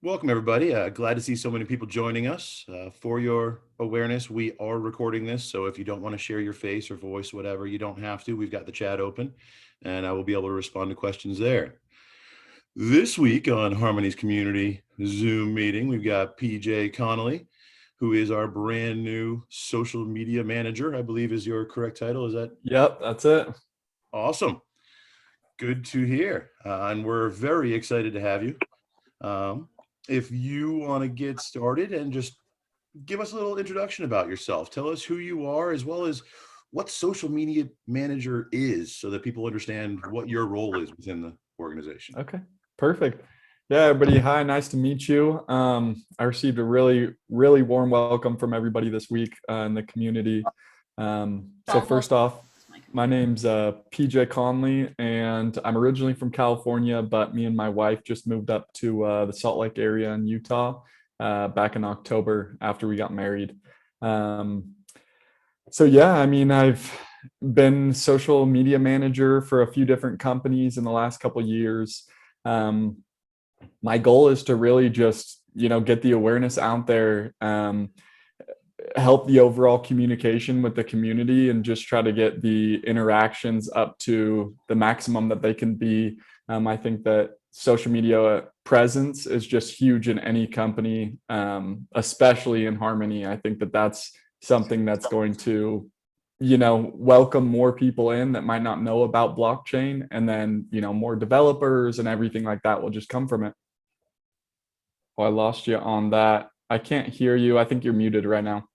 Welcome, everybody. Glad to see so many people joining us. For your awareness, we are recording this, so if you don't want to share your face or voice, whatever, you don't have to. We've got the chat open, and I will be able to respond to questions there. This week on Harmony's Community Zoom meeting, we've got PJ Connolly, who is our brand new social media manager, I believe is your correct title. Is that? Yep, that's it. Awesome. Good to hear. And we're very excited to have you. If you want to get started and just give us a little introduction about yourself, tell us who you are as well as what social media manager is so that people understand what your role is within the organization. Okay, perfect. Yeah, everybody. Hi, nice to meet you. I received a really warm welcome from everybody this week in the community. So first off, my name's PJ Conley, and I'm originally from California, but me and my wife just moved up to the Salt Lake area in Utah back in October after we got married. So yeah, I mean, I've been social media manager for a few different companies in the last couple of years. My goal is to really just, get the awareness out there, help the overall communication with the community, and just try to get the interactions up to the maximum that they can be. I think that social media presence is just huge in any company, especially in Harmony. I think that that's something that's going to, welcome more people in that might not know about blockchain, and then, more developers and everything like that will just come from it. Oh, I lost you on that. I can't hear you. I think you're muted right now.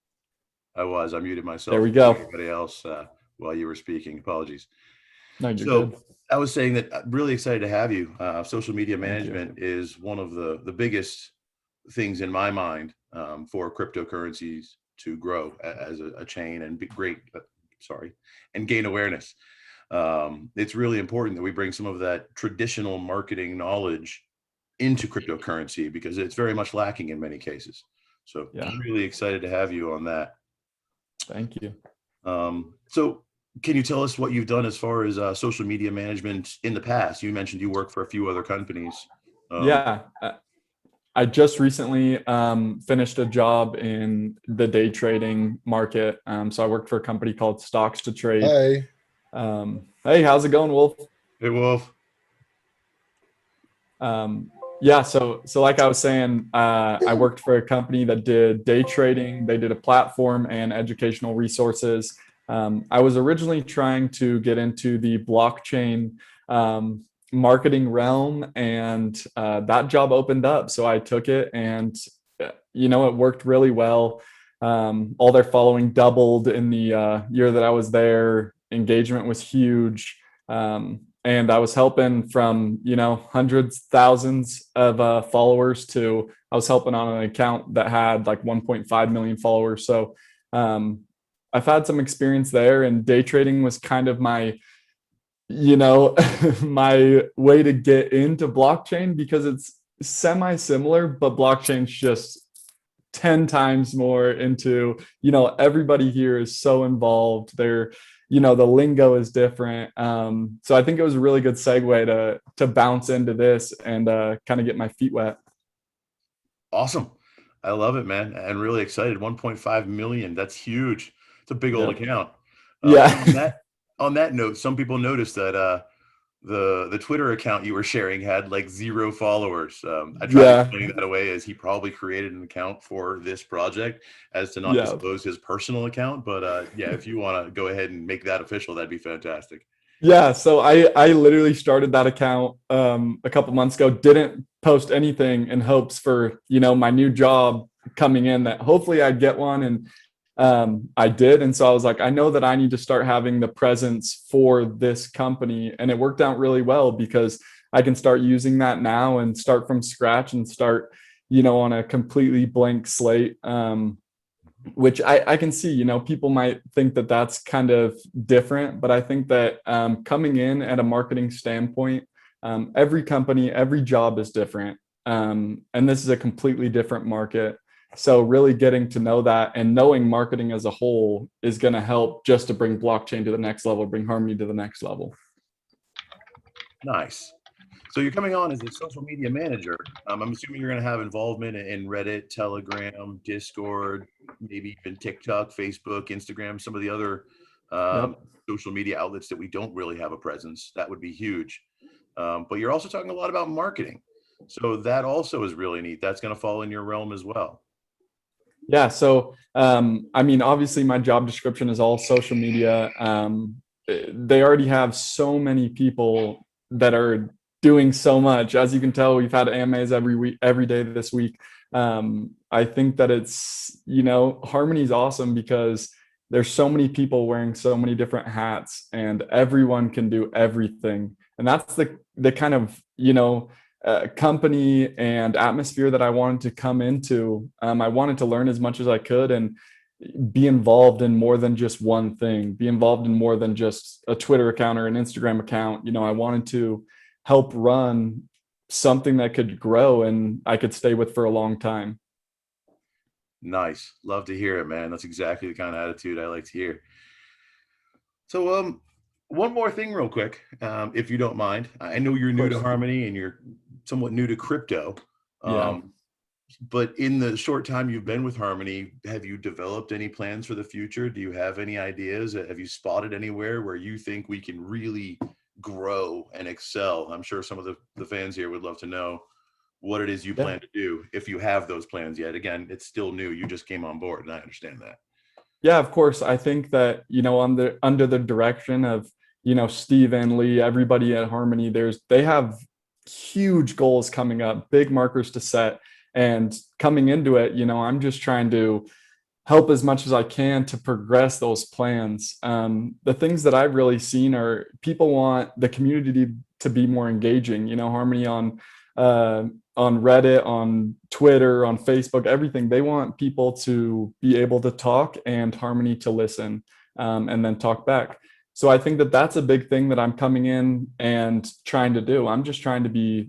I muted myself. There we go. Everybody else while you were speaking. Apologies. No, you're So good. I was saying that I'm really excited to have you. Social media Thank you. management is one of the biggest things in my mind for cryptocurrencies to grow as a chain and be great, and gain awareness. It's really important that we bring some of that traditional marketing knowledge into cryptocurrency because it's very much lacking in many cases. So Yeah. I'm really excited to have you on that. Thank you. So can you tell us what you've done as far as social media management in the past? You mentioned you work for a few other companies. Yeah. I just recently finished a job in the day trading market. So I worked for a company called Stocks to Trade. Hey. Hey, how's it going, Wolf? Hey, Wolf. Yeah, so like I was saying, I worked for a company that did day trading. They did a platform and educational resources. I was originally trying to get into the blockchain marketing realm, and that job opened up. So I took it, and it worked really well. All their following doubled in the year that I was there. Engagement was huge. And I was helping from, hundreds, thousands of followers to I was helping on an account that had like 1.5 million followers. So I've had some experience there, and day trading was kind of my, my way to get into blockchain because it's semi-similar, but blockchain's just 10 times more into, everybody here is so involved. They're the lingo is different. So I think it was a really good segue to bounce into this and kind of get my feet wet. Awesome. I love it, man. And really excited. 1.5 million. That's huge. It's a big old account. Yeah. On that note, some people noticed that the Twitter account you were sharing had like 0 followers. I tried explaining that away as he probably created an account for this project as to not disclose his personal account. But if you want to go ahead and make that official, that'd be fantastic. Yeah, so I literally started that account a couple months ago, didn't post anything in hopes for, my new job coming in that hopefully I'd get one. And I did. And so I was like, I know that I need to start having the presence for this company. And it worked out really well because I can start using that now and start from scratch and start, on a completely blank slate. Which I can see, people might think that that's kind of different, but I think that coming in at a marketing standpoint, every company, every job is different. And this is a completely different market. So really getting to know that and knowing marketing as a whole is going to help just to bring blockchain to the next level, bring Harmony to the next level. Nice. So you're coming on as a social media manager. I'm assuming you're going to have involvement in Reddit, Telegram, Discord, maybe even TikTok, Facebook, Instagram, some of the other um, Yep. social media outlets that we don't really have a presence. That would be huge. But you're also talking a lot about marketing. So that also is really neat. That's going to fall in your realm as well. Yeah. So, I mean, obviously, my job description is all social media. They already have so many people that are doing so much. As you can tell, we've had AMAs every week, every day this week. I think that it's, Harmony is awesome because there's so many people wearing so many different hats, and everyone can do everything. And that's the kind of, company and atmosphere that I wanted to come into. I wanted to learn as much as I could and be involved in more than just one thing, be involved in more than just a Twitter account or an Instagram account. I wanted to help run something that could grow and I could stay with for a long time. Nice. Love to hear it, man. That's exactly the kind of attitude I like to hear. So, one more thing, real quick, if you don't mind. I know you're Of new to course. Harmony and you're somewhat new to crypto. Yeah. Um, but in the short time you've been with Harmony, have you developed any plans for the future? Do you have any ideas? Have you spotted anywhere where you think we can really grow and excel? I'm sure some of the fans here would love to know what it is you Yeah. plan to do, if you have those plans yet. Again, it's still new. You just came on board, and I understand that. Yeah, of course. I think that, under the direction of, Steve and Lee, everybody at Harmony, they have huge goals coming up, big markers to set. And coming into it, I'm just trying to help as much as I can to progress those plans. The things that I've really seen are people want the community to be more engaging. Harmony on Reddit, on Twitter, on Facebook, everything. They want people to be able to talk and Harmony to listen, and then talk back. So I think that that's a big thing that I'm coming in and trying to do. I'm just trying to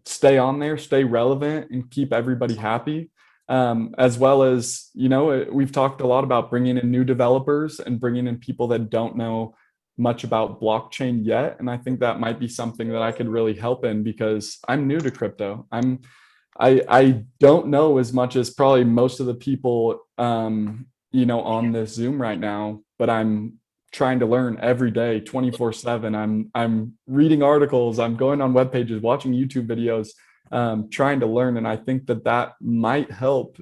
stay on there, stay relevant, and keep everybody happy. As well as, we've talked a lot about bringing in new developers and bringing in people that don't know much about blockchain yet. And I think that might be something that I could really help in because I'm new to crypto. I don't know as much as probably most of the people, on this Zoom right now, but I'm trying to learn every day, 24/7. I'm reading articles, I'm going on web pages, watching YouTube videos, trying to learn. And I think that might help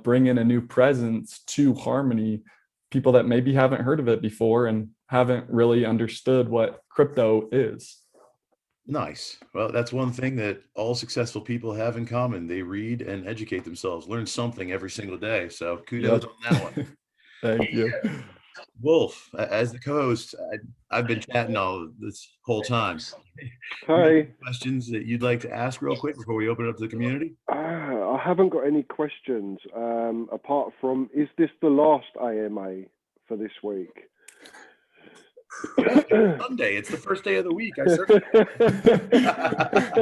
bring in a new presence to Harmony, people that maybe haven't heard of it before and haven't really understood what crypto is. Nice. Well, that's one thing that all successful people have in common. They read and educate themselves, learn something every single day. So kudos Yep. on that one. Thank you. Wolf, as the co-host, I've been chatting all this whole time. You have Hi. any questions that you'd like to ask real quick before we open it up to the community? I haven't got any questions apart from, is this the last AMA for this week? Sunday. It's the first day of the week. I certainly.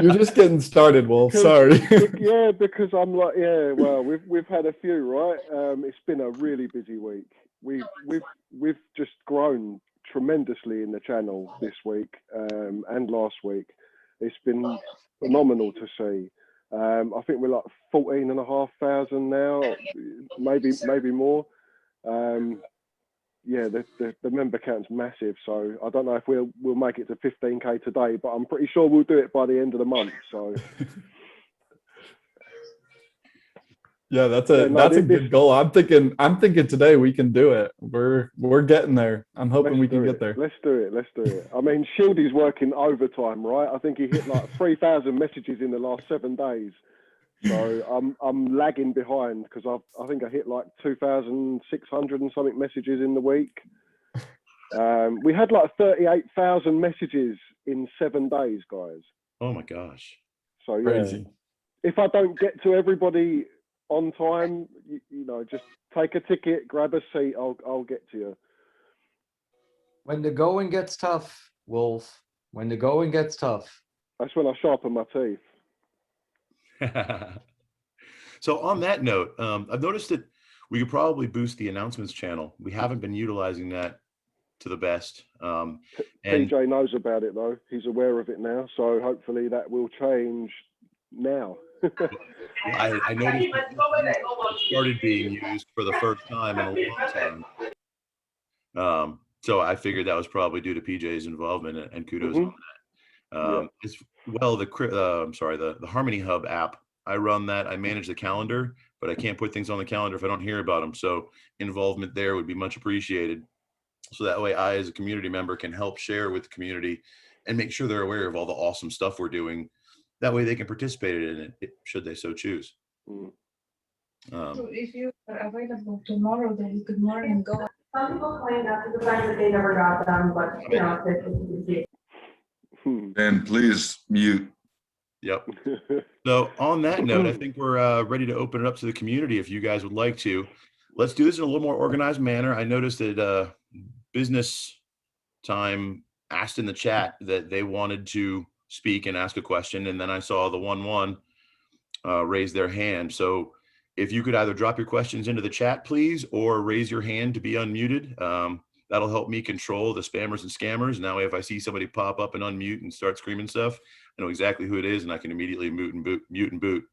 You're just getting started, Wolf. Sorry. Yeah, because I'm like, yeah. Well, we've had a few, right? It's been a really busy week. We've just grown tremendously in the channel this week and last week. It's been phenomenal to see. I think we're like 14,500 now, maybe more. Yeah, the member count's massive, so I don't know if we'll make it to 15K today, but I'm pretty sure we'll do it by the end of the month. So Yeah, that's a good goal. I'm thinking today we can do it. We're getting there. I'm hoping we can get there. Let's do it. I mean, Shieldy's working overtime, right? I think he hit like 3,000 messages in the last 7 days. So I'm lagging behind because I think I hit like 2,600 and something messages in the week. We had like 38,000 messages in 7 days, guys. Oh my gosh. So yeah, Crazy. if I don't get to everybody on time, just take a ticket, grab a seat. I'll get to you. When the going gets tough, Wolf, when the going gets tough. That's when I sharpen my teeth. So on that note, I've noticed that we could probably boost the announcements channel. We haven't been utilizing that to the best. And PJ knows about it though. He's aware of it now. So hopefully that will change now. I noticed it started being used for the first time in a long time. So I figured that was probably due to PJ's involvement, and kudos on that. Yeah. As well, the HarmonyHUB app, I run that. I manage the calendar, but I can't put things on the calendar if I don't hear about them. So involvement there would be much appreciated. So that way I, as a community member, can help share with the community and make sure they're aware of all the awesome stuff we're doing. That way they can participate in it, should they so choose. So if you are available tomorrow, then good morning, go. Some people claim after the fact that they never got them, but you know, And please mute. Yep. So on that note, I think we're ready to open it up to the community if you guys would like to. Let's do this in a little more organized manner. I noticed that Business Time asked in the chat that they wanted to speak and ask a question, and then I saw the 1-1 raise their hand. So if you could either drop your questions into the chat, please, or raise your hand to be unmuted. That'll help me control the spammers and scammers. Now, if I see somebody pop up and unmute and start screaming stuff, I know exactly who it is, and I can immediately mute and boot.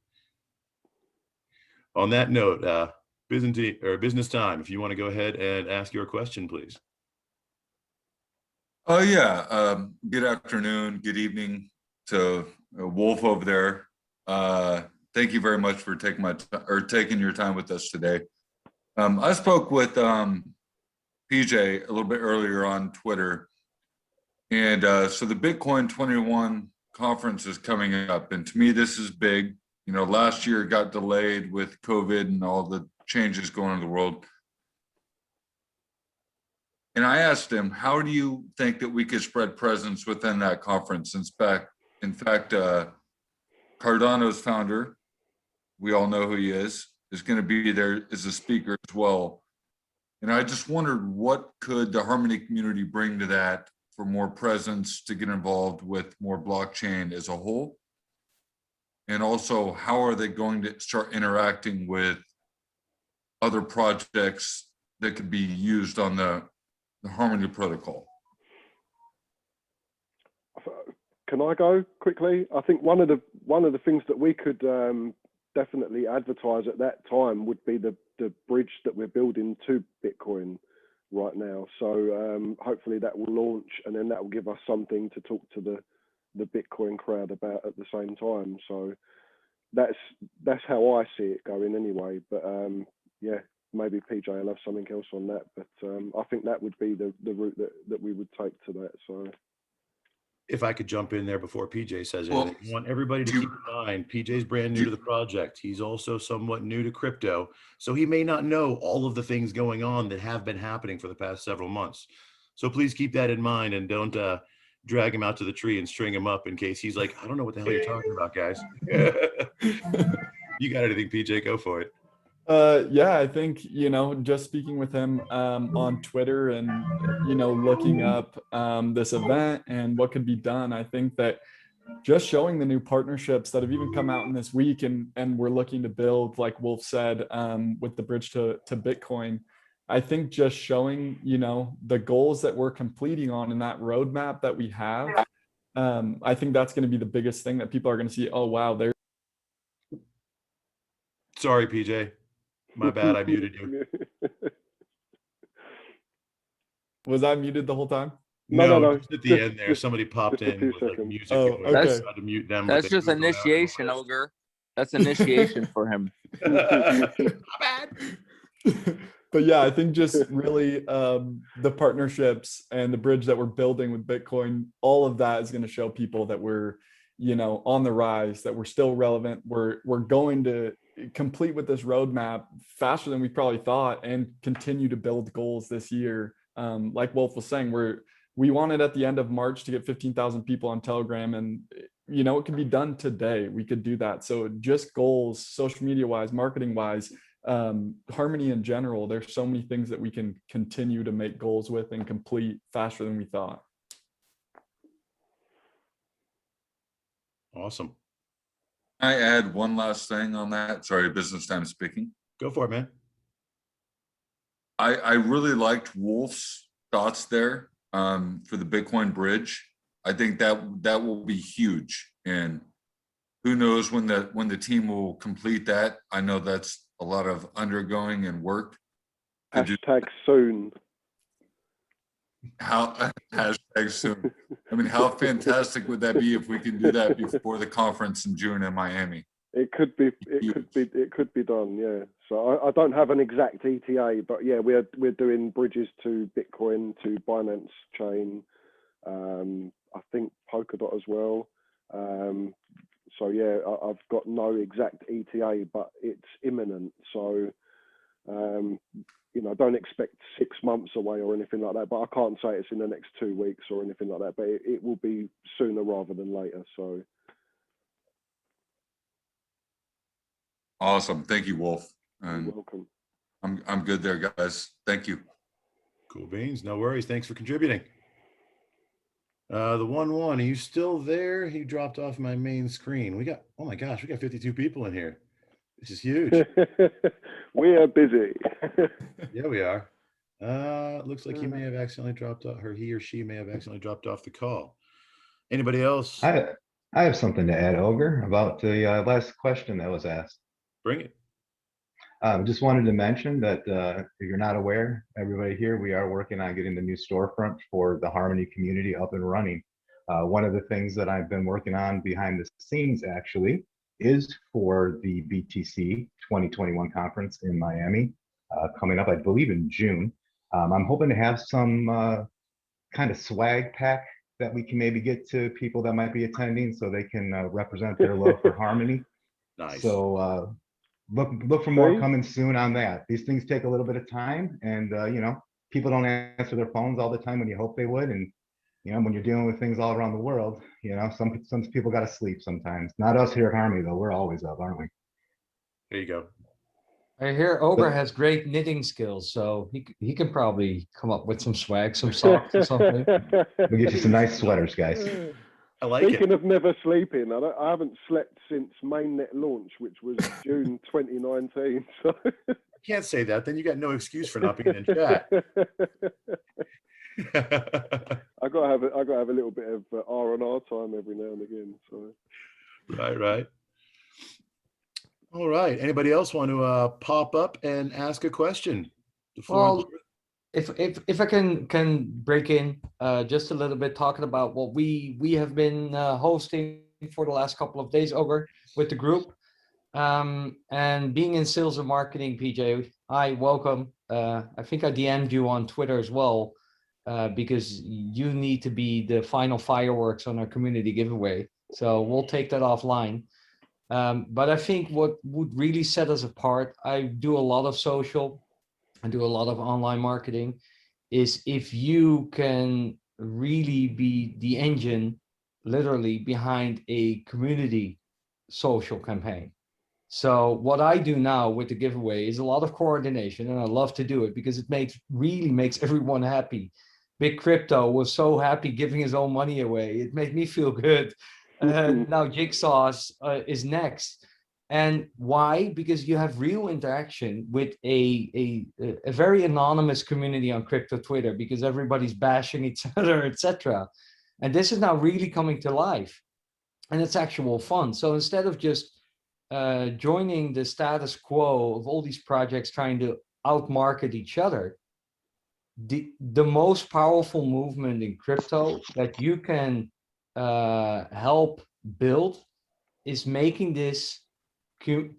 On that note, Business Time, if you want to go ahead and ask your question, please. Oh yeah. Good afternoon, good evening to Wolf over there. Thank you very much for taking your time with us today. I spoke with PJ a little bit earlier on Twitter, and so the Bitcoin 21 conference is coming up, and to me this is big. You know, last year it got delayed with COVID and all the changes going on in the world. And I asked him, how do you think that we could spread presence within that conference? In fact, Cardano's founder, we all know who he is going to be there as a speaker as well. And I just wondered, what could the Harmony community bring to that for more presence to get involved with more blockchain as a whole? And also, how are they going to start interacting with other projects that could be used on the Harmony protocol? Can I go quickly? I think one of the things that we could definitely advertise at that time would be the bridge that we're building to Bitcoin right now. So hopefully that will launch, and then that will give us something to talk to the Bitcoin crowd about at the same time. So that's how I see it going anyway. But yeah, maybe PJ will have something else on that. But I think that would be the route that we would take to that. So if I could jump in there before PJ says Well, anything, I want everybody to keep in mind, PJ's brand new to the project. He's also somewhat new to crypto, so he may not know all of the things going on that have been happening for the past several months. So please keep that in mind, and don't drag him out to the tree and string him up in case he's like, I don't know what the hell you're talking about, guys. You got anything, PJ? Go for it. Yeah, I think, just speaking with him on Twitter and, looking up this event and what could be done, I think that just showing the new partnerships that have even come out in this week and we're looking to build, like Wolf said, with the bridge to Bitcoin, I think just showing, the goals that we're completing on in that roadmap that we have, I think that's going to be the biggest thing that people are going to see. Oh, wow. Sorry, PJ. My bad, I muted you. Was I muted the whole time? No. Just at the end there, somebody popped in with like music. Oh, going. okay. Tried to mute them, That's just initiation, Ogre. That's initiation for him. My bad. But yeah, I think just really the partnerships and the bridge that we're building with Bitcoin, all of that is going to show people that we're, on the rise, that we're still relevant. We're going to complete with this roadmap faster than we probably thought, and continue to build goals this year. Like Wolf was saying, we wanted at the end of March to get 15,000 people on Telegram, and it can be done today. We could do that. So just goals, social media wise, marketing wise, Harmony in general, there's so many things that we can continue to make goals with and complete faster than we thought. Awesome. I add one last thing on that. Sorry, Business Time speaking. Go for it, man. I really liked Wolf's thoughts there for the Bitcoin bridge. I think that will be huge. And who knows when the team will complete that. I know that's a lot of undergoing and work. Hashtag soon. Hashtag soon. I mean, how fantastic would that be if we can do that before the conference in June in Miami? It could be done, yeah. So I don't have an exact ETA, but yeah, we're doing bridges to Bitcoin, to Binance Chain, I think Polkadot as well. So yeah, I've got no exact ETA, but it's imminent. So you know, don't expect 6 months away or anything like that. But I can't say it's in the next 2 weeks or anything like that. But it will be sooner rather than later. So. Awesome. Thank you, Wolf. And You're welcome. I'm good there, guys. Thank you. Cool beans. No worries. Thanks for contributing. The 1-1, are you still there? He dropped off my main screen. We got, oh my gosh, we got 52 people in here. This is huge. We are busy. Yeah, we are. Looks like he may have accidentally dropped off, or he or she may have accidentally dropped off the call. Anybody else? I have something to add, Ogre, about the last question that was asked. Bring it. Just wanted to mention that if you're not aware, everybody here, we are working on getting the new storefront for the Harmony community up and running. One of the things that I've been working on behind the scenes actually is for the BTC 2021 conference in Miami coming up, I believe in June. I'm hoping to have some kind of swag pack that we can maybe get to people that might be attending so they can represent their love for Harmony. Nice. So look for more coming soon on that. These things take a little bit of time, and you know, people don't answer their phones all the time when you hope they would. And you know, when you're dealing with things all around the world, you know, some people got to sleep sometimes. Not us here at Harmony though. We're always up, aren't we? There you go. I hear Ogre has great knitting skills, so he can probably come up with some swag, some socks or something. We'll get you some nice sweaters, guys. I like Speaking it. of never sleeping, I haven't slept since mainnet launch, which was June 2019. So You can't say that. Then you got no excuse for not being in chat. I gotta have a little bit of R&R time every now and again. So Right. All right. Anybody else want to pop up and ask a question? The floor is Well, if I can break in just a little bit, talking about what we have been hosting for the last couple of days over with the group, and being in sales and marketing, PJ, I welcome. I think I DM'd you on Twitter as well, because you need to be the final fireworks on our community giveaway. So we'll take that offline. But I think what would really set us apart, I do a lot of social, I do a lot of online marketing, is if you can really be the engine literally behind a community social campaign. So what I do now with the giveaway is a lot of coordination, and I love to do it because it really makes everyone happy. Big Crypto was so happy giving his own money away. It made me feel good. Now Jigsaw is next. And why? Because you have real interaction with a very anonymous community on crypto Twitter, because everybody's bashing each other, etc. And this is now really coming to life, and it's actual fun. So instead of just joining the status quo of all these projects trying to outmarket each other, the most powerful movement in crypto that you can help build is making this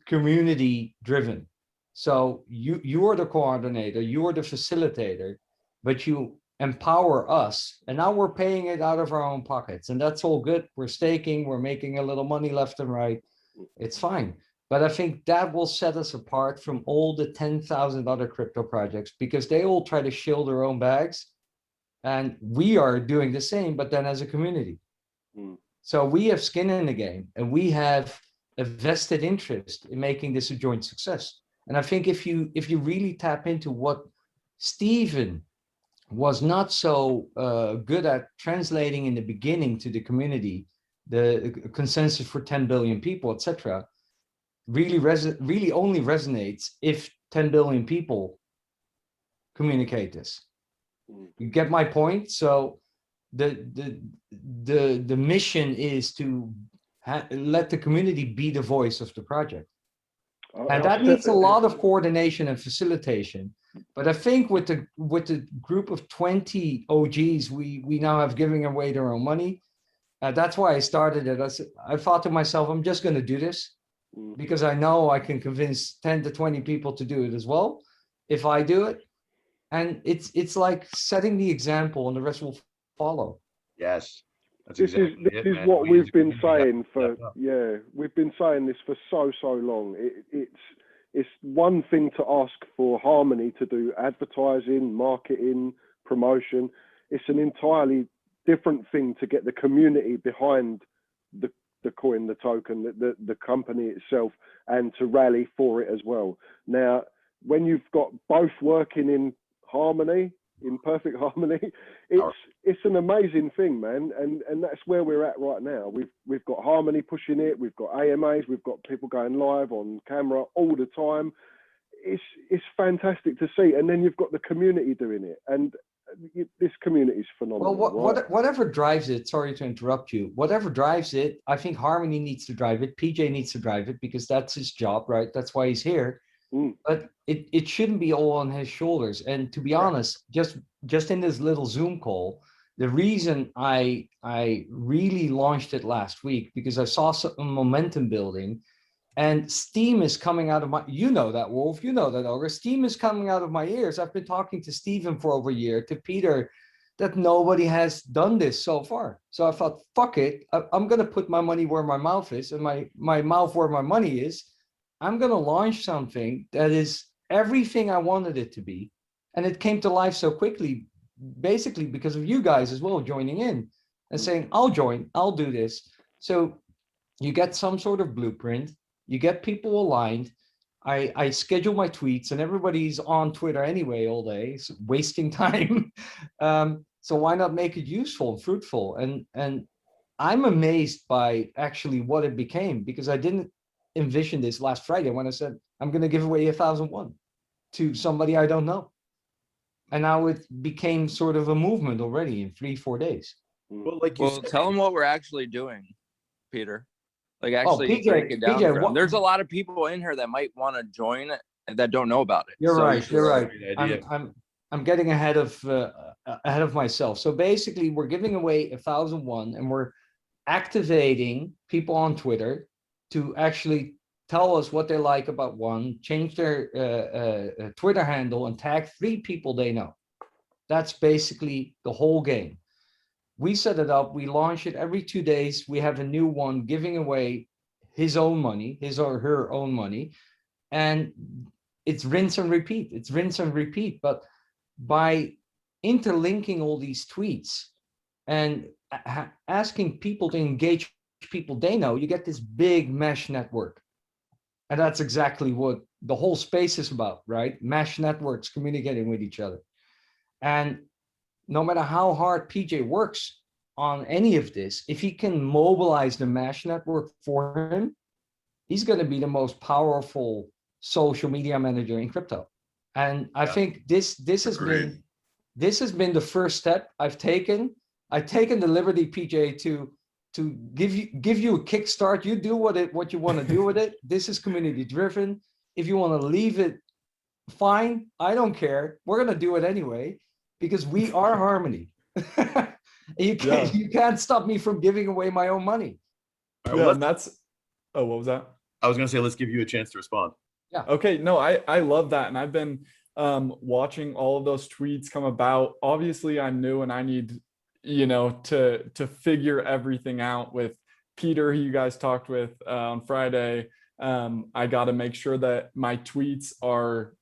community driven. So you are the coordinator, you are the facilitator, but you empower us, and now we're paying it out of our own pockets, and that's all good. We're staking, we're making a little money left and right. It's fine. But I think that will set us apart from all the 10,000 other crypto projects, because they all try to shield their own bags, and we are doing the same, but then as a community. So we have skin in the game, and we have a vested interest in making this a joint success. And I think if you really tap into what Stephen was not so good at translating in the beginning to the community, the consensus for 10 billion people, etc., really only resonates if 10 billion people communicate this. You get my point? So the mission is to let the community be the voice of the project. And that needs a lot of coordination and facilitation. But I think with the group of 20 OGs, we now have giving away their own money. That's why I started it. I thought to myself, I'm just going to do this because I know I can convince 10 to 20 people to do it as well if I do it. And it's like setting the example and the rest will follow. Yes. That's This exactly is it, this is man. what We we've as a been community have saying to for step up. we've been saying this for so long. It's one thing to ask for Harmony to do advertising, marketing, promotion. It's an entirely different thing to get the community behind the coin, the token, the company itself, and to rally for it as well. Now, when you've got both working in harmony, in perfect harmony, it's an amazing thing, man, and that's where we're at right now. We've got Harmony pushing it, we've got AMAs, we've got people going live on camera all the time. It's fantastic to see, and then you've got the community doing it, and this community is phenomenal. Well, whatever drives it, sorry to interrupt you, whatever drives it, I think Harmony needs to drive it, PJ needs to drive it because that's his job, right? That's why he's here. But it shouldn't be all on his shoulders. And to be honest, just in this little Zoom call, the reason I really launched it last week because I saw some momentum building, and steam is coming out of my. You know that, Wolf. You know that, Ogre. Steam is coming out of my ears. I've been talking to Stephen for over a year, to Peter, that nobody has done this so far. So I thought, fuck it, I'm gonna put my money where my mouth is, and my mouth where my money is. I'm going to launch something that is everything I wanted it to be. And it came to life so quickly, basically because of you guys as well, joining in and saying, I'll join, I'll do this. So you get some sort of blueprint, you get people aligned. I schedule my tweets and everybody's on Twitter anyway all day, so wasting time. So why not make it useful and fruitful? And I'm amazed by actually what it became, because I didn't envision this last Friday when I said I'm going to give away 1,001 to somebody I don't know, and now it became sort of a movement already in 3-4 days. Well, like you said, tell them what we're actually doing, Peter. Like actually PJ, break it down. PJ, for them. There's a lot of people in here that might want to join and that don't know about it. You're So right. You're right. Great idea. I'm getting ahead of myself. So basically, we're giving away 1,001, and we're activating people on Twitter to actually tell us what they like about one, change their Twitter handle and tag 3 people they know. That's basically the whole game. We set it up, we launch it every 2 days. We have a new one giving away his own money, his or her own money. And it's rinse and repeat. It's rinse and repeat. But by interlinking all these tweets and asking people to engage people they know, you get this big mesh network. And that's exactly what the whole space is about, right? Mesh networks communicating with each other. And no matter how hard PJ works on any of this, if he can mobilize the mesh network for him, he's going to be the most powerful social media manager in crypto. And I think this has been the first step I've taken. I've taken the liberty, PJ, to give you a kickstart. You do what you want to do with it. This is community driven. If you want to leave it, fine. I don't care. We're gonna do it anyway because we are Harmony. You can't stop me from giving away my own money. All right, well, and that's. Oh, what was that? I was going to say, let's give you a chance to respond. Yeah. Okay. No, I love that, and I've been watching all of those tweets come about. Obviously, I'm new, and I need to figure everything out with Peter, who you guys talked with on Friday. I got to make sure that my tweets are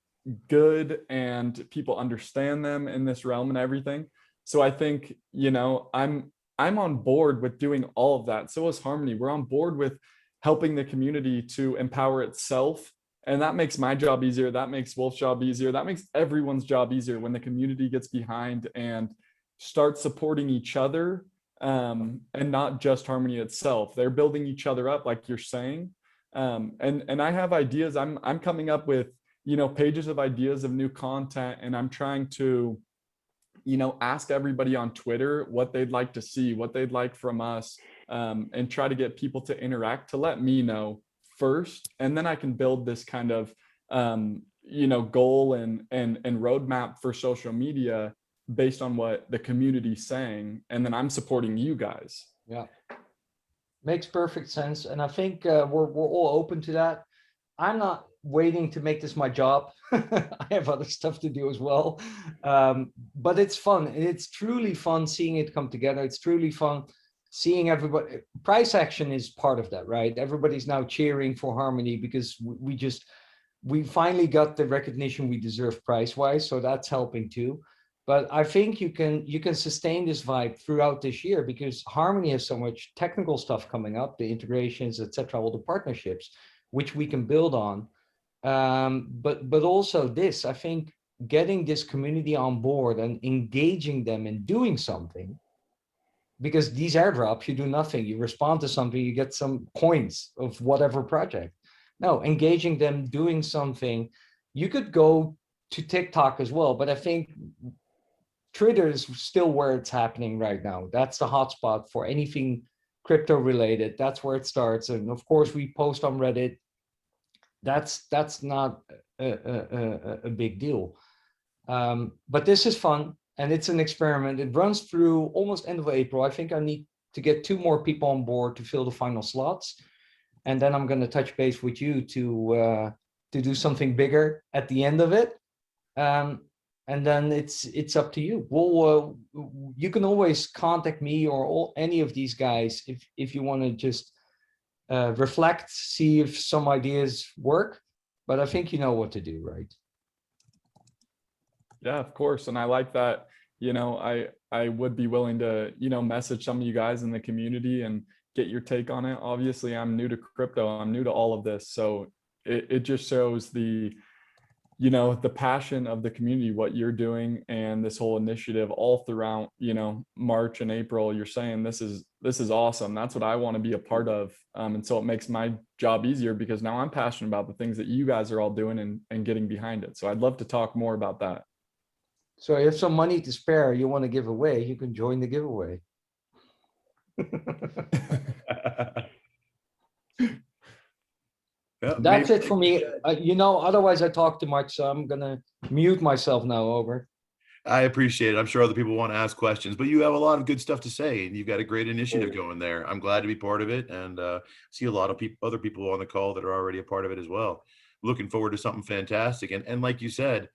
good and people understand them in this realm and everything. So I think, I'm on board with doing all of that. So is Harmony. We're on board with helping the community to empower itself. And that makes my job easier. That makes Wolf's job easier. That makes everyone's job easier when the community gets behind and start supporting each other, and not just Harmony itself. They're building each other up, like you're saying. And I have ideas. I'm coming up with, pages of ideas of new content, and I'm trying to ask everybody on Twitter what they'd like to see, what they'd like from us, and try to get people to interact, to let me know first. And then I can build this kind of, goal and roadmap for social media based on what the community's saying. And then I'm supporting you guys. Yeah. Makes perfect sense. And I think we're all open to that. I'm not waiting to make this my job. I have other stuff to do as well. But it's fun. It's truly fun seeing it come together. It's truly fun seeing everybody. Price action is part of that, right? Everybody's now cheering for Harmony because we finally got the recognition we deserve price-wise. So that's helping too. But I think you can sustain this vibe throughout this year because Harmony has so much technical stuff coming up, the integrations, etc., all the partnerships, which we can build on. But also this, I think getting this community on board and engaging them in doing something, because these airdrops, you do nothing, you respond to something, you get some coins of whatever project. No, engaging them, doing something. You could go to TikTok as well, but I think Twitter is still where it's happening right now. That's the hotspot for anything crypto related. That's where it starts. And of course we post on Reddit. That's not a big deal. But this is fun and it's an experiment. It runs through almost end of April. I think I need to get 2 more people on board to fill the final slots. And then I'm going to touch base with you to do something bigger at the end of it. And then it's up to you. Well, you can always contact me or any of these guys if you want to just reflect, see if some ideas work. But I think you know what to do, right? Yeah, of course. And I like that, I would be willing to, message some of you guys in the community and get your take on it. Obviously, I'm new to crypto. I'm new to all of this. So it just shows the passion of the community, what you're doing, and this whole initiative all throughout, March and April. You're saying this is awesome. That's what I want to be a part of. And so it makes my job easier because now I'm passionate about the things that you guys are all doing and getting behind it. So I'd love to talk more about that. So if some money to spare you want to give away, you can join the giveaway. Yeah, That's maybe- it for me. Otherwise I talk too much, so I'm gonna mute myself now. Over. I appreciate it. I'm sure other people want to ask questions, but you have a lot of good stuff to say, and you've got a great initiative going there. I'm glad to be part of it, and see a lot of other people on the call that are already a part of it as well. Looking forward to something fantastic, and like you said,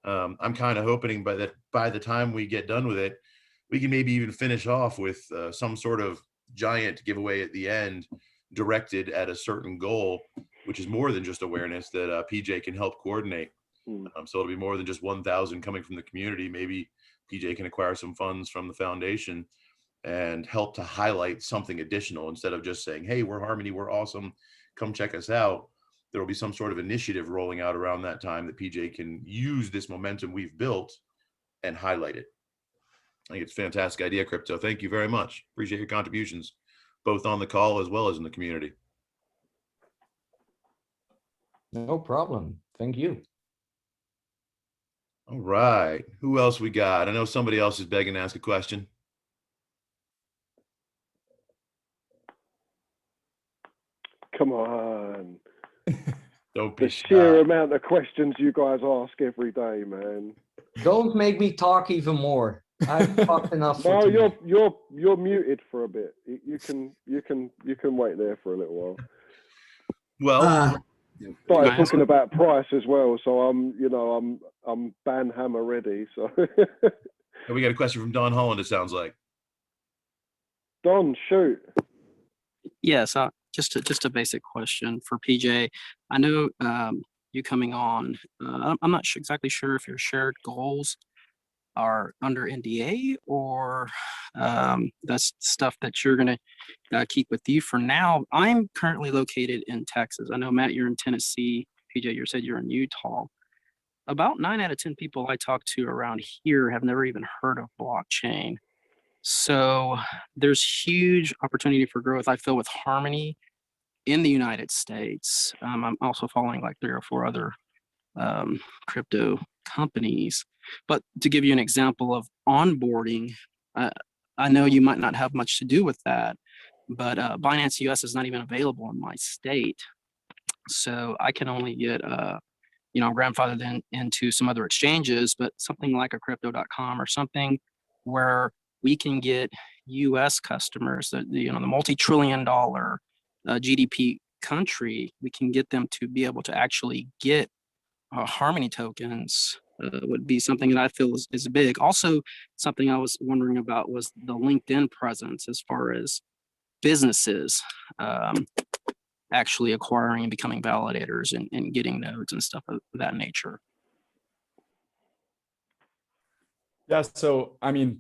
I'm kind of hoping by the time we get done with it, we can maybe even finish off with some sort of giant giveaway at the end, directed at a certain goal, which is more than just awareness that PJ can help coordinate. So it'll be more than just 1,000 coming from the community. Maybe PJ can acquire some funds from the foundation and help to highlight something additional instead of just saying, hey, we're Harmony, we're awesome, come check us out. There will be some sort of initiative rolling out around that time that PJ can use this momentum we've built and highlight it. I think it's a fantastic idea, Crypto. Thank you very much. Appreciate your contributions, both on the call as well as in the community. No problem. Thank you. All right. Who else we got? I know somebody else is begging to ask a question. Come on. Don't be The shy. sheer amount of questions you guys ask every day, man. Don't make me talk even more. I've talked enough for No, tonight. you're muted for a bit. You can wait there for a little while. Well, Started talking about price as well, so I'm banhammer ready. So we got a question from Don Holland, it sounds like. Don, shoot. Yes, just a basic question for PJ. I know you coming on. I'm not exactly sure if your shared goals are under NDA or that's stuff that you're going to keep with you for now. I'm currently located in Texas. I know, Matt, you're in Tennessee. PJ, you said you're in Utah. About 9 out of 10 people I talk to around here have never even heard of blockchain. So there's huge opportunity for growth, I feel, with Harmony in the United States. I'm also following like 3 or 4 other crypto companies. But to give you an example of onboarding, I know you might not have much to do with that, but Binance US is not even available in my state. So I can only get, grandfathered into some other exchanges, but something like a crypto.com or something where we can get US customers, the multi-trillion dollar GDP country, we can get them to be able to actually get Harmony tokens would be something that I feel is big. Also, something I was wondering about was the LinkedIn presence as far as businesses actually acquiring and becoming validators and getting nodes and stuff of that nature. Yeah, so I mean,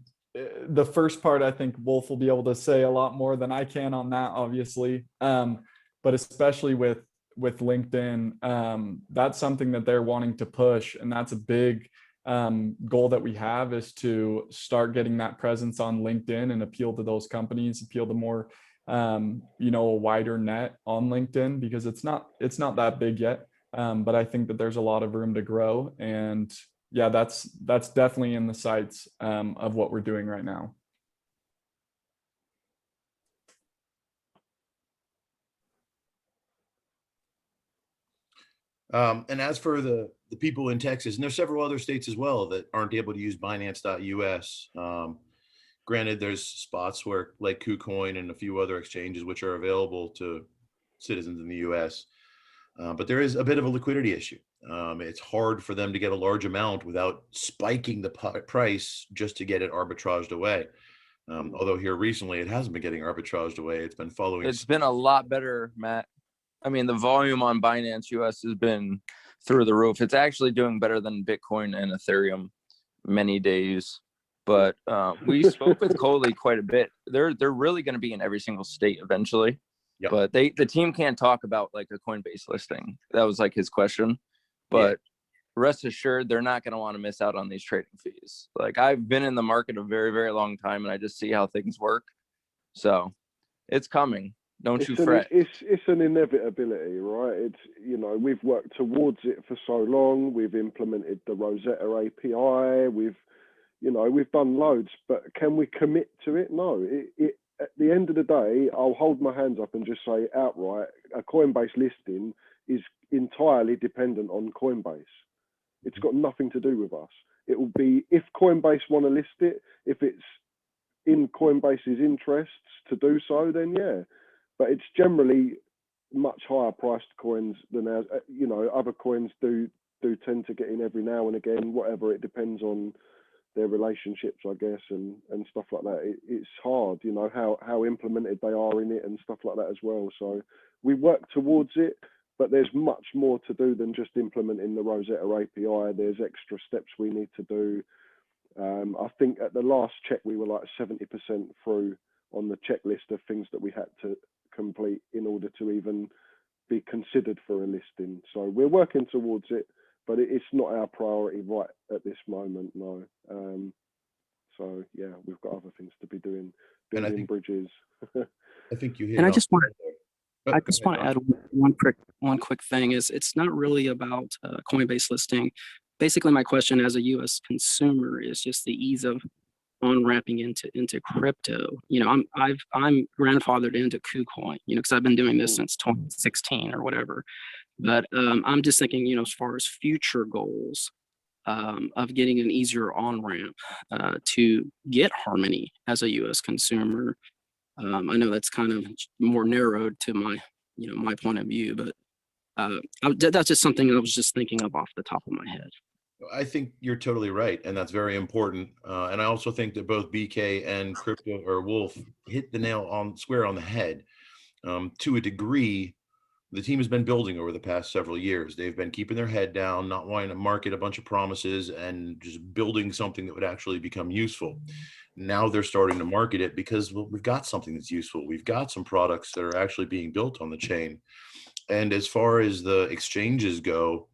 the first part, I think Wolf will be able to say a lot more than I can on that, obviously. But especially with LinkedIn, that's something that they're wanting to push, and that's a big goal that we have, is to start getting that presence on LinkedIn and appeal to those companies, appeal to more a wider net on LinkedIn, because it's not that big yet. But I think that there's a lot of room to grow, and yeah, that's definitely in the sights of what we're doing right now. And as for the people in Texas, and there's several other states as well that aren't able to use Binance.us. Granted, there's spots where like KuCoin and a few other exchanges which are available to citizens in the US. But there is a bit of a liquidity issue. It's hard for them to get a large amount without spiking the price just to get it arbitraged away. Although here recently it hasn't been getting arbitraged away. It's been following. It's been a lot better, Matt. I mean, the volume on Binance US has been through the roof. It's actually doing better than Bitcoin and Ethereum many days. But we spoke with Coley quite a bit. They're really going to be in every single state eventually. Yep. But the team can't talk about like a Coinbase listing. That was like his question. But rest assured, they're not going to want to miss out on these trading fees. Like, I've been in the market a very, very long time, and I just see how things work. So it's coming. Don't you fret. It's an inevitability, right? It's, we've worked towards it for so long. We've implemented the Rosetta API. We've done loads, but can we commit to it? No. At the end of the day, I'll hold my hands up and just say outright, a Coinbase listing is entirely dependent on Coinbase. It's got nothing to do with us. It will be, if Coinbase want to list it, if it's in Coinbase's interests to do so, then yeah. But it's generally much higher priced coins than ours. Other coins do tend to get in every now and again, whatever. It depends on their relationships, I guess, and stuff like that. It's hard, how implemented they are in it and stuff like that as well. So we work towards it, but there's much more to do than just implementing the Rosetta API. There's extra steps we need to do. I think at the last check, we were like 70% through on the checklist of things that we had to complete in order to even be considered for a listing. So we're working towards it, but it's not our priority right at this moment, no. So yeah, we've got other things to be doing, building bridges. I think you hit. And I just want to add one quick thing. Is it's not really about Coinbase listing. Basically, my question as a U.S. consumer is just the ease of on-ramping into crypto. I'm grandfathered into KuCoin, because I've been doing this since 2016 or whatever. But I'm just thinking, as far as future goals of getting an easier on-ramp to get Harmony as a U.S. consumer. I know that's kind of more narrowed to my, my point of view, but that's just something I was just thinking of off the top of my head. I think you're totally right, and that's very important. And I also think that both BK and Crypto or Wolf hit the nail square on the head. To a degree, the team has been building over the past several years. They've been keeping their head down, not wanting to market a bunch of promises, and just building something that would actually become useful. Now they're starting to market it because, well, we've got something that's useful. We've got some products that are actually being built on the chain. And as far as the exchanges go,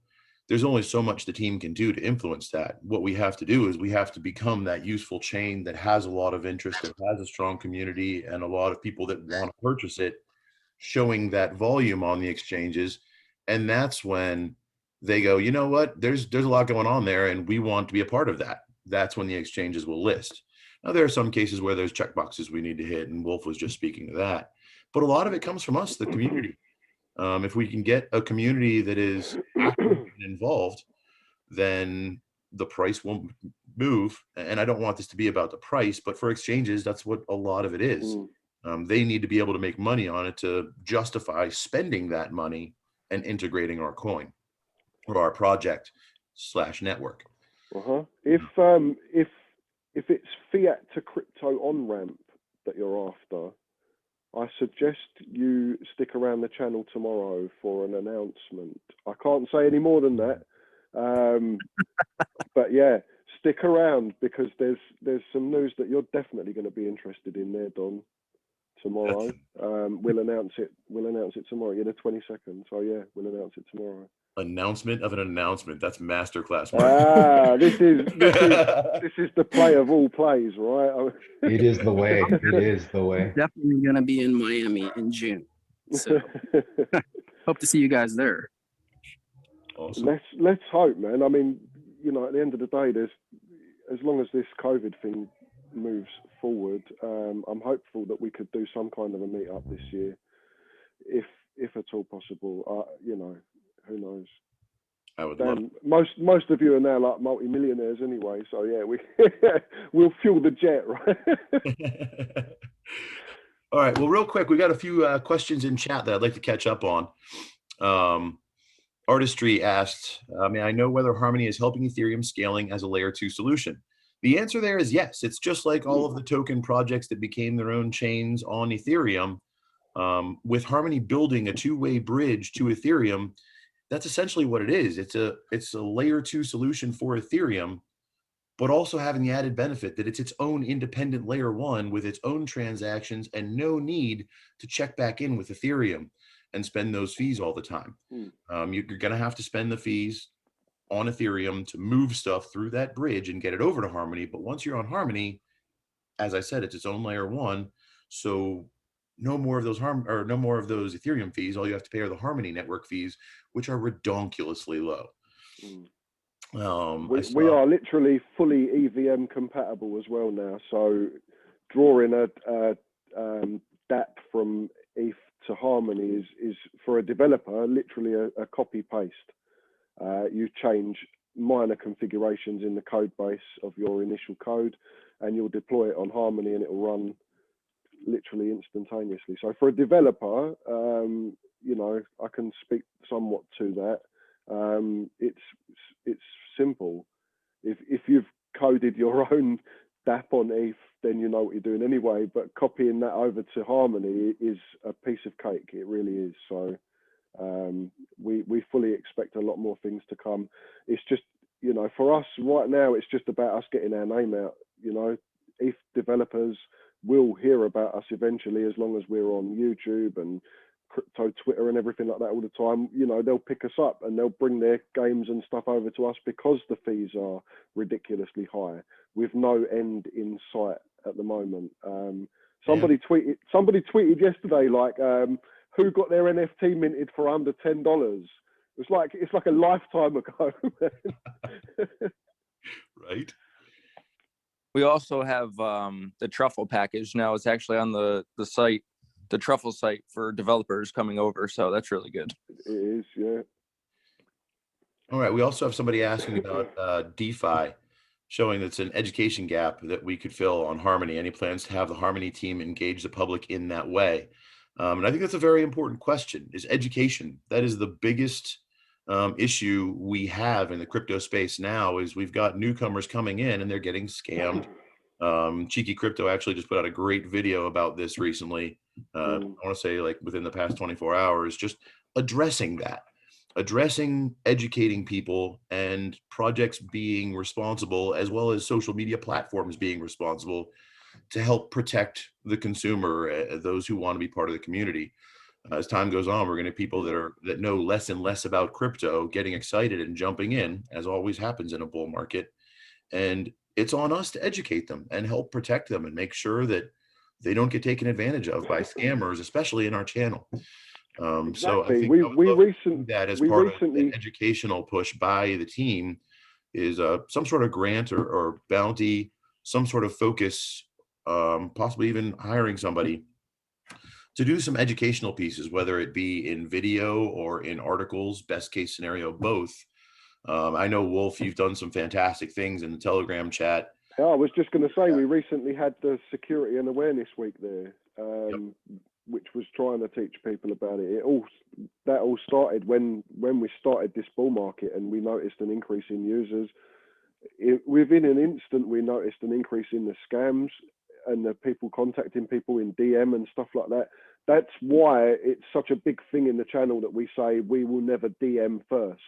there's only so much the team can do to influence that. What we have to do is we have to become that useful chain that has a lot of interest, that has a strong community and a lot of people that want to purchase it, showing that volume on the exchanges. And that's when they go, you know what, there's a lot going on there and we want to be a part of that. That's when the exchanges will list. Now, there are some cases where there's checkboxes we need to hit, and Wolf was just speaking to that. But a lot of it comes from us, the community. If we can get a community that is active and involved, then the price won't move. And I don't want this to be about the price, but for exchanges, that's what a lot of it is. They need to be able to make money on it to justify spending that money and integrating our coin or our project / network. If it's fiat to crypto on ramp that you're after, I suggest you stick around the channel tomorrow for an announcement. I can't say any more than that. But yeah, stick around because there's some news that you're definitely going to be interested in there, Don. Tomorrow, we'll announce it. We'll announce it tomorrow. Yeah, the 22nd. So yeah, we'll announce it tomorrow. Announcement of an announcement. That's masterclass. This is the play of all plays, right? It is the way. It is the way. Definitely going to be in Miami in June. So hope to see you guys there. Awesome. Let's hope, man. I mean, you know, at the end of the day, as long as this COVID thing moves forward, I'm hopeful that we could do some kind of a meetup this year, if at all possible. You know, who knows? I would love. Most of you are now like multi-millionaires anyway, so yeah, we'll fuel the jet, right? All right. Well, real quick, we got a few questions in chat that I'd like to catch up on. Artistry asked, may I know whether Harmony is helping Ethereum scaling as a layer 2 solution? The answer there is yes. It's just like all of the token projects that became their own chains on Ethereum. With Harmony building a two-way bridge to Ethereum, that's essentially what it is. It's a layer 2 solution for Ethereum, but also having the added benefit that it's its own independent layer 1 with its own transactions and no need to check back in with Ethereum and spend those fees all the time. You're going to have to spend the fees on Ethereum to move stuff through that bridge and get it over to Harmony. But once you're on Harmony, as I said, it's its own layer 1. So no more of those Ethereum fees. All you have to pay are the Harmony network fees, which are redonkulously low. We are literally fully EVM compatible as well now. So drawing a DApp from ETH to Harmony is for a developer literally a copy paste. You change minor configurations in the code base of your initial code, and you'll deploy it on Harmony, and it will run literally instantaneously. So for a developer, you know, I can speak somewhat to that. It's simple. If you've coded your own DApp on ETH, then you know what you're doing anyway. But copying that over to Harmony is a piece of cake. It really is. So we fully expect a lot more things to come. It's just, you know, for us right now, it's just about us getting our name out. You know, ETH developers will hear about us eventually, as long as we're on YouTube and crypto Twitter and everything like that all the time. You know, they'll pick us up and they'll bring their games and stuff over to us because the fees are ridiculously high with no end in sight at the moment. Somebody tweeted yesterday, like, who got their NFT minted for under $10? It's like a lifetime ago. Right. We also have the truffle package now. It's actually on the site, the truffle site for developers coming over. So that's really good. It is, yeah. All right. We also have somebody asking about DeFi, showing that's an education gap that we could fill on Harmony. Any plans to have the Harmony team engage the public in that way? And I think that's a very important question, is education. That is the biggest issue we have in the crypto space now, is we've got newcomers coming in and they're getting scammed. Cheeky Crypto actually just put out a great video about this recently. I want to say like within the past 24 hours, just addressing that, educating people, and projects being responsible, as well as social media platforms being responsible to help protect the consumer, those who want to be part of the community. As time goes on, we're going to have people that know less and less about crypto getting excited and jumping in, as always happens in a bull market. And it's on us to educate them and help protect them and make sure that they don't get taken advantage of by scammers, especially in our channel. So I Exactly. think We I would we love to recent do that as we part of an recently educational push by the team is some sort of grant or bounty, some sort of focus, possibly even hiring somebody to do some educational pieces, whether it be in video or in articles, best case scenario, both. I know, Wolf, you've done some fantastic things in the Telegram chat. Yeah, I was just going to say, we recently had the Security and Awareness Week there, which was trying to teach people about it. That all started when we started this bull market, and we noticed an increase in users. Within an instant, we noticed an increase in the scams and the people contacting people in DM and stuff like that. That's why it's such a big thing in the channel that we say we will never DM first.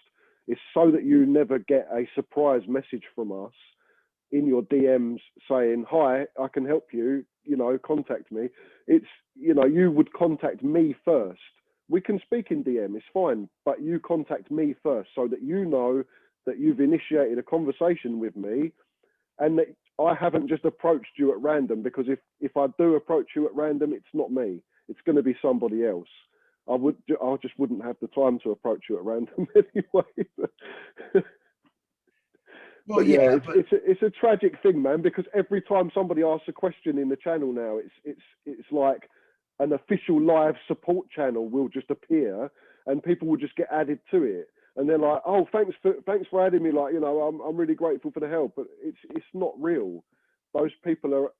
It's so that you never get a surprise message from us in your DMs saying, hi, I can help you, contact me. It's, you would contact me first. We can speak in DM, it's fine, but you contact me first so that you know that you've initiated a conversation with me and that I haven't just approached you at random, because if I do approach you at random, it's not me. It's going to be somebody else. I just wouldn't have the time to approach you at random anyway. Well, But yeah, but it's a tragic thing, man, because every time somebody asks a question in the channel now, it's like an official live support channel will just appear and people will just get added to it. And they're like, oh, thanks for adding me. Like, I'm really grateful for the help, but it's not real. Those people are,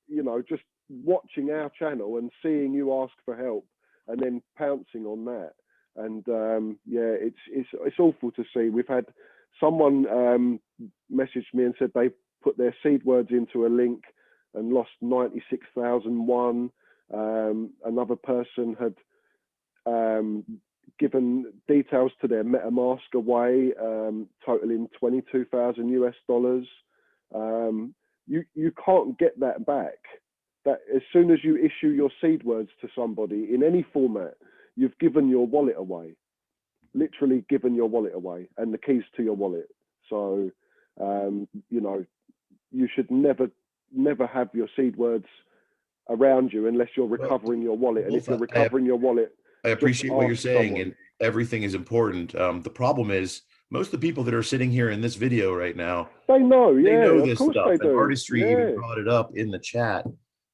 just watching our channel and seeing you ask for help and then pouncing on that. And yeah, it's awful to see. We've had someone messaged me and said they put their seed words into a link and lost 96,001. Another person had given details to their MetaMask away, totaling $22,000 US. You can't get that back. That as soon as you issue your seed words to somebody in any format, you've given your wallet away. Literally given your wallet away and the keys to your wallet. So, you should never have your seed words around you unless you're recovering your wallet. And if you're recovering your wallet, I appreciate what you're saying, someone. and everything is important. The problem is most of the people that are sitting here in this video right now, they know this of course stuff. they And do. Artistry even brought it up in the chat,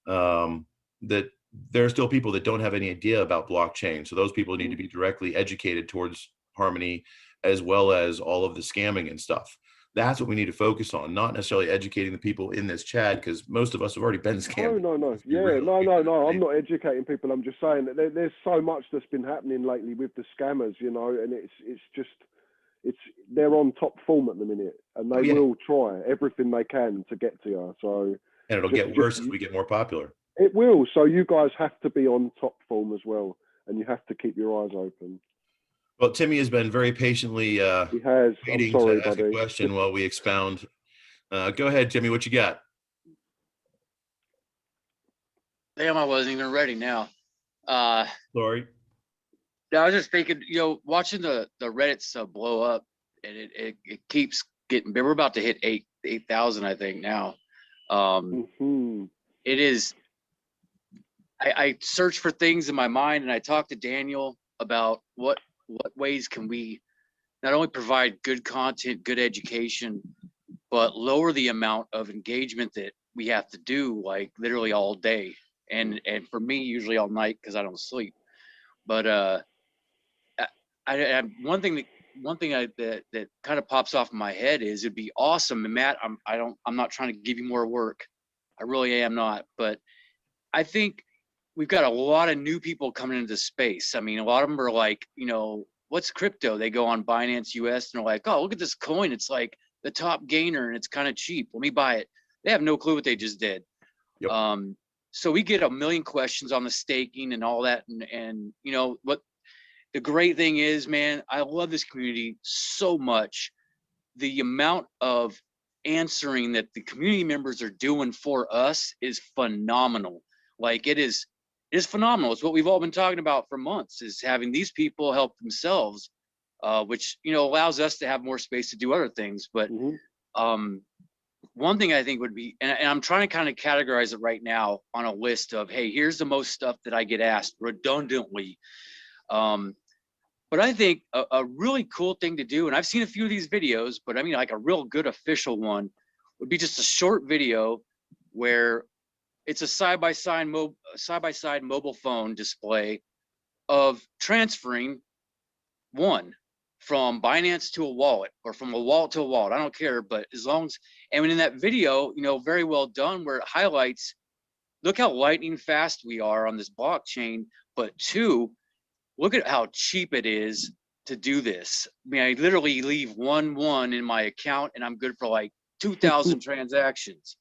that there are still people that don't have any idea about blockchain. So those people need to be directly educated towards Harmony, as well as all of the scamming and stuff. That's what we need to focus on, not necessarily educating the people in this chat, because most of us have already been scammed. No. Yeah, no. I'm not educating people. I'm just saying that there's so much that's been happening lately with the scammers, and they're on top form at the minute, and they will try everything they can to get to you. So, and it'll get worse as we get more popular. It will. So you guys have to be on top form as well, and you have to keep your eyes open. Well, Timmy has been very patiently waiting to ask a question while we expound. Go ahead, Timmy. What you got? Damn, I wasn't even ready now. Sorry. I was just thinking, watching the Reddits blow up, and it keeps getting big. We're about to hit 8,000, I think now. It is. I search for things in my mind, and I talk to Daniel about what ways can we not only provide good content, good education, but lower the amount of engagement that we have to do, like literally all day, and for me usually all night because I don't sleep. But I one thing that kind of pops off in my head is it'd be awesome. And Matt, I'm not trying to give you more work. I really am not, but I think we've got a lot of new people coming into space. I mean, a lot of them are like, what's crypto? They go on Binance US and they're like, oh, look at this coin. It's like the top gainer and it's kind of cheap. Let me buy it. They have no clue what they just did. Yep. So we get a million questions on the staking and all that. And what the great thing is, man, I love this community so much. The amount of answering that the community members are doing for us is phenomenal. Like it is phenomenal. It's what we've all been talking about for months, is having these people help themselves, which allows us to have more space to do other things. But one thing I think would be, and I'm trying to kind of categorize it right now on a list of, hey, here's the most stuff that I get asked redundantly. But I think a really cool thing to do, and I've seen a few of these videos, but I mean like a real good official one would be just a short video where it's a side-by-side mobile phone display of transferring one from Binance to a wallet or from a wallet to a wallet. I don't care, but as long as, and in that video, you know, very well done, where it highlights, look how lightning fast we are on this blockchain, but two, look at how cheap it is to do this. I mean, I literally leave 1 in my account and I'm good for like 2,000 transactions.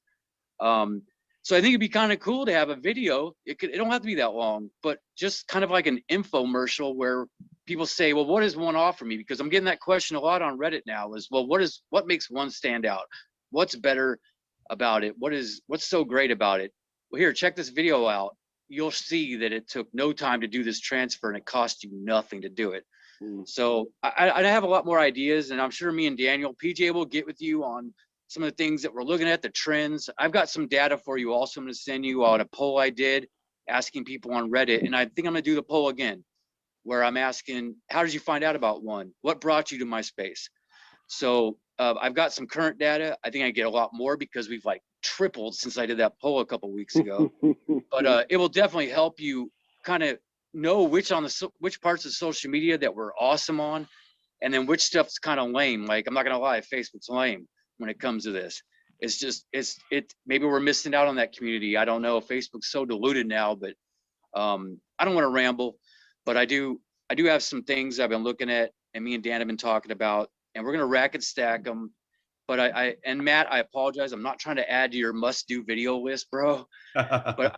So I think it'd be kind of cool to have a video. It don't have to be that long, but just kind of like an infomercial where people say, well, what does one offer me? Because I'm getting that question a lot on Reddit now is, well, what makes one stand out? What's better about it? What's so great about it? Well, here, check this video out. You'll see that it took no time to do this transfer and it cost you nothing to do it. So I have a lot more ideas, and I'm sure me and Daniel, PJ will get with you on some of the things that we're looking at, the trends. I've got some data for you also. I'm going to send you on a poll I did asking people on Reddit. And I think I'm going to do the poll again, where I'm asking, how did you find out about one? What brought you to my space? So I've got some current data. I think I get a lot more because we've like tripled since I did that poll a couple weeks ago. But it will definitely help you kind of know which parts of social media that we're awesome on, and then which stuff's kind of lame. Like, I'm not gonna lie, Facebook's lame when it comes to this. It's just maybe we're missing out on that community. I don't know. Facebook's so diluted now, but I don't want to ramble, but I do have some things I've been looking at, and me and Dan have been talking about, and we're gonna rack and stack them. But and Matt, I apologize. I'm not trying to add to your must-do video list, bro. But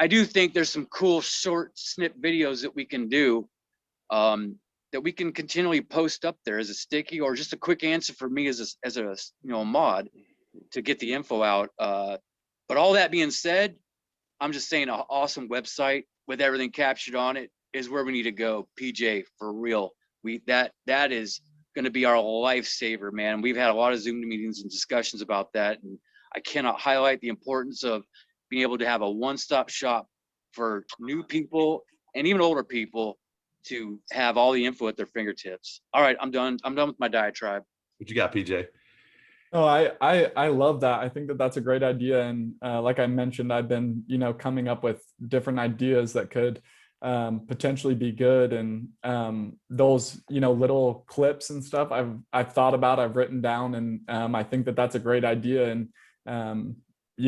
I do think there's some cool short snip videos that we can do, that we can continually post up there as a sticky or just a quick answer for me as a mod to get the info out. But all that being said, I'm just saying an awesome website with everything captured on it is where we need to go. PJ, for real. That is going to be our lifesaver, man. We've had a lot of Zoom meetings and discussions about that, and I cannot highlight the importance of being able to have a one-stop shop for new people and even older people to have all the info at their fingertips. All right, I'm done. I'm done with my diatribe. What you got, PJ? Oh, I love that. I think that that's a great idea. And like I mentioned, I've been, coming up with different ideas that could potentially be good. And those, little clips and stuff I've thought about, I've written down, and I think that that's a great idea. And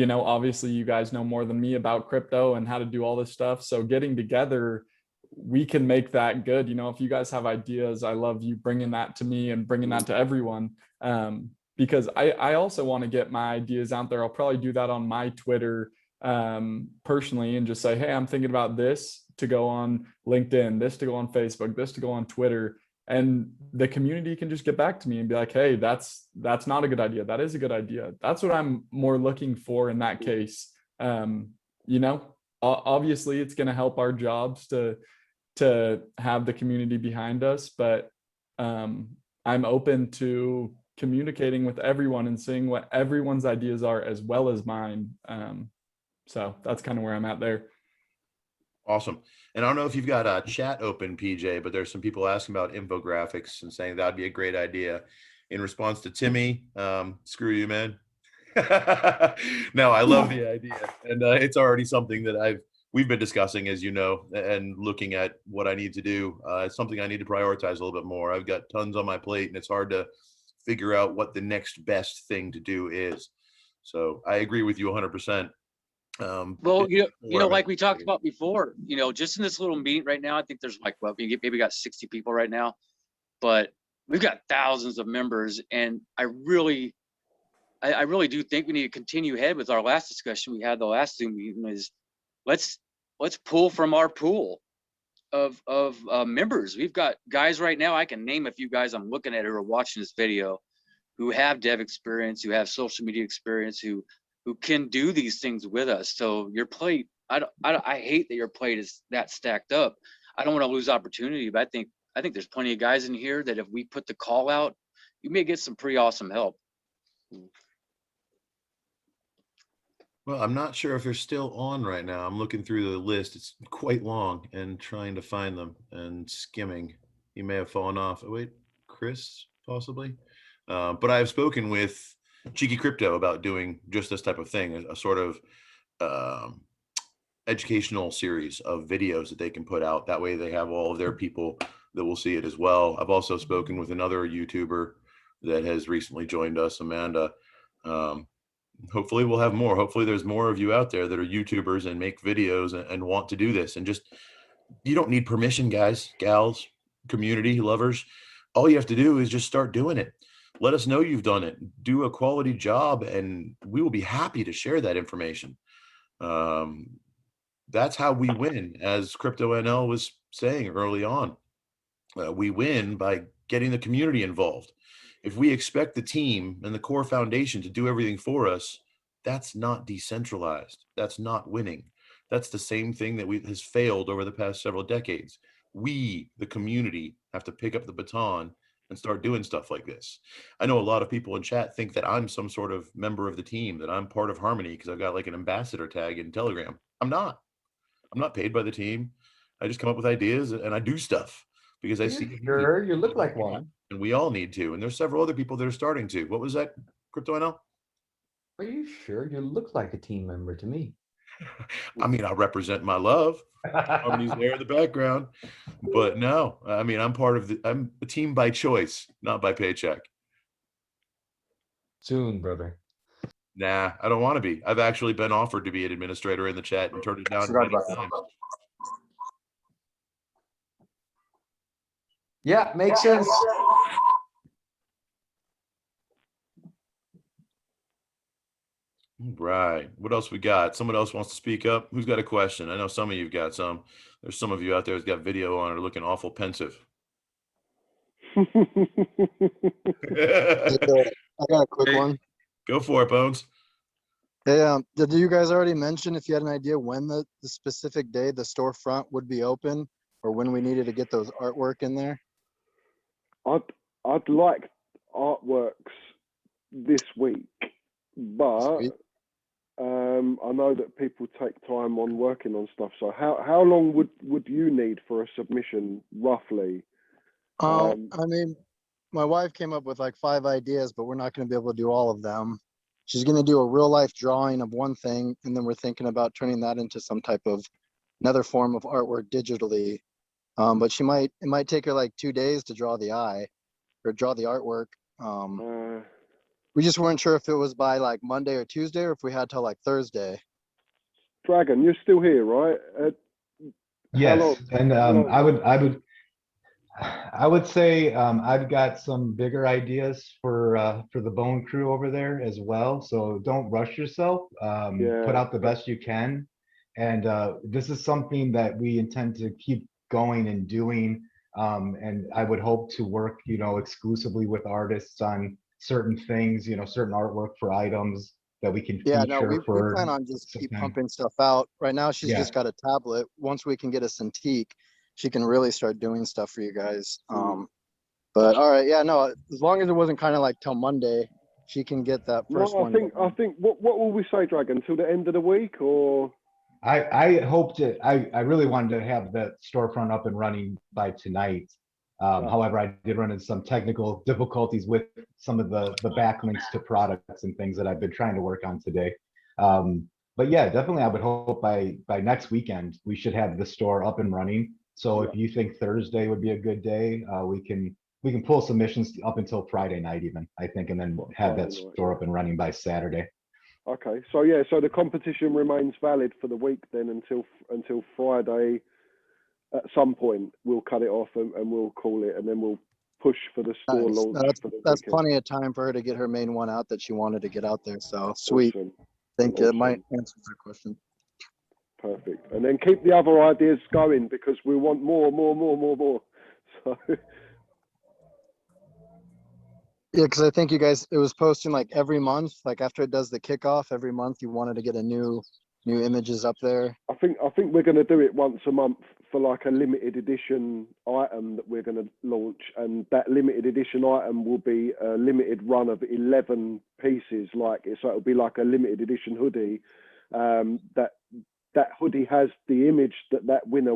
obviously you guys know more than me about crypto and how to do all this stuff. So getting together, we can make that good. If you guys have ideas, I love you bringing that to me and bringing that to everyone. Because I also want to get my ideas out there. I'll probably do that on my Twitter personally and just say, hey, I'm thinking about this to go on LinkedIn, this to go on Facebook, this to go on Twitter. And the community can just get back to me and be like, hey, that's not a good idea. That is a good idea. That's what I'm more looking for in that case. Obviously it's going to help our jobs to have the community behind us, but I'm open to communicating with everyone and seeing what everyone's ideas are as well as mine. So that's kind of where I'm at there. Awesome. And I don't know if you've got a chat open, PJ, but there's some people asking about infographics and saying that'd be a great idea. In response to Timmy, screw you, man. No, I love the idea. And it's already something that we've been discussing, as you know, and looking at what I need to do. It's something I need to prioritize a little bit more. I've got tons on my plate, and it's hard to figure out what the next best thing to do is. So I agree with you 100%. Well, like we talked about before, just in this little meeting right now, I think there's like, well, maybe got 60 people right now, but we've got thousands of members. And I really do think we need to continue ahead with our last discussion we had. The last Zoom meeting is let's pull from our pool of members. We've got guys right now. I can name a few guys I'm looking at who are watching this video who have dev experience, who have social media experience, who can do these things with us. So your plate, I hate that your plate is that stacked up. I don't want to lose opportunity, but I think there's plenty of guys in here that if we put the call out, you may get some pretty awesome help. Well, I'm not sure if they're still on right now. I'm looking through the list. It's quite long and trying to find them and skimming. He may have fallen off. Oh, wait, Chris, possibly. But I've spoken with Cheeky Crypto about doing just this type of thing, a sort of um, educational series of videos that they can put out. That way they have all of their people that will see it as well. I've also spoken with another YouTuber that has recently joined us, Amanda. Hopefully we'll have more. Hopefully there's more of you out there that are YouTubers and make videos and want to do this. And just, you don't need permission, guys, gals, community lovers. All you have to do is just start doing it. Let us know you've done it. Do a quality job, and we will be happy to share that information. That's how we win, as Crypto NL was saying early on. We win by getting the community involved. If we expect the team and the core foundation to do everything for us, that's not decentralized. That's not winning. That's the same thing that has failed over the past several decades. We, the community, have to pick up the baton and start doing stuff like this. I know a lot of people in chat think that I'm some sort of member of the team, that I'm part of Harmony because I've got like an ambassador tag in Telegram. I'm not. I'm not paid by the team. I just come up with ideas and I do stuff because I see. Sure, you look like one. And we all need to. And there's several other people that are starting to. What was that, Crypto NL? Are you sure? You look like a team member to me. I mean, I represent my love. Harmony's there in the background. But no, I mean, I'm a team by choice, not by paycheck. Soon, brother. Nah, I don't want to be. I've actually been offered to be an administrator in the chat and turned it down many times. Yeah, makes sense. Right. What else we got? Someone else wants to speak up? Who's got a question? I know some of you've got some. There's some of you out there who's got video on or looking awful pensive. I got a quick one. Go for it, Bones. Hey, did you guys already mention if you had an idea when the specific day the storefront would be open, or when we needed to get those artwork in there? I'd like artworks this week, but I know that people take time on working on stuff. So how long would you need for a submission roughly? I mean, my wife came up with like 5 ideas, but we're not going to be able to do all of them. She's going to do a real life drawing of one thing, and then we're thinking about turning that into some type of another form of artwork digitally. But it might take her like 2 days to draw the eye or draw the artwork. We just weren't sure if it was by like Monday or Tuesday, or if we had till like Thursday. Dragon, you're still here, right? Yes, and I would say I've got some bigger ideas for the Bone crew over there as well. So don't rush yourself. Put out the best you can, and this is something that we intend to keep going and doing. And I would hope to work, exclusively with artists on certain things, certain artwork for items that we can feature. Yeah, no, we plan on just keep pumping stuff out. Right now, she's just got a tablet. Once we can get a Cintiq, she can really start doing stuff for you guys. But all right, yeah, no, as long as it wasn't kind of like till Monday, she can get that first one. I think what will we say, Dragon, till the end of the week, or? I hope to. I really wanted to have the storefront up and running by tonight. However, I did run into some technical difficulties with some of the backlinks to products and things that I've been trying to work on today. But yeah, definitely, I would hope by next weekend we should have the store up and running. So if you think Thursday would be a good day, we can pull submissions up until Friday night even, I think, and then have that store up and running by Saturday. Okay, so yeah, so the competition remains valid for the week then until Friday. At some point, we'll cut it off and we'll call it, and then we'll push for the store launch. That's plenty of time for her to get her main one out that she wanted to get out there. So sweet. Awesome. I think it might answer your question. Perfect. And then keep the other ideas going, because we want more. So. Yeah, because I think you guys, it was posting like every month, like after it does the kickoff, every month you wanted to get a new images up there. I think we're going to do it once a month for like a limited edition item that we're going to launch, and that limited edition item will be a limited run of 11 pieces. So it'll be like a limited edition hoodie. That hoodie has the image that winner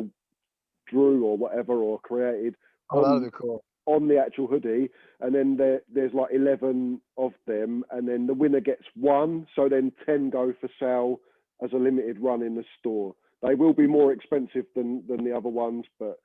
drew or whatever or created Oh, that'd be cool. on the actual hoodie, and then there's like 11 of them, and then the winner gets one. So then 10 go for sale as a limited run in the store. They will be more expensive than the other ones, but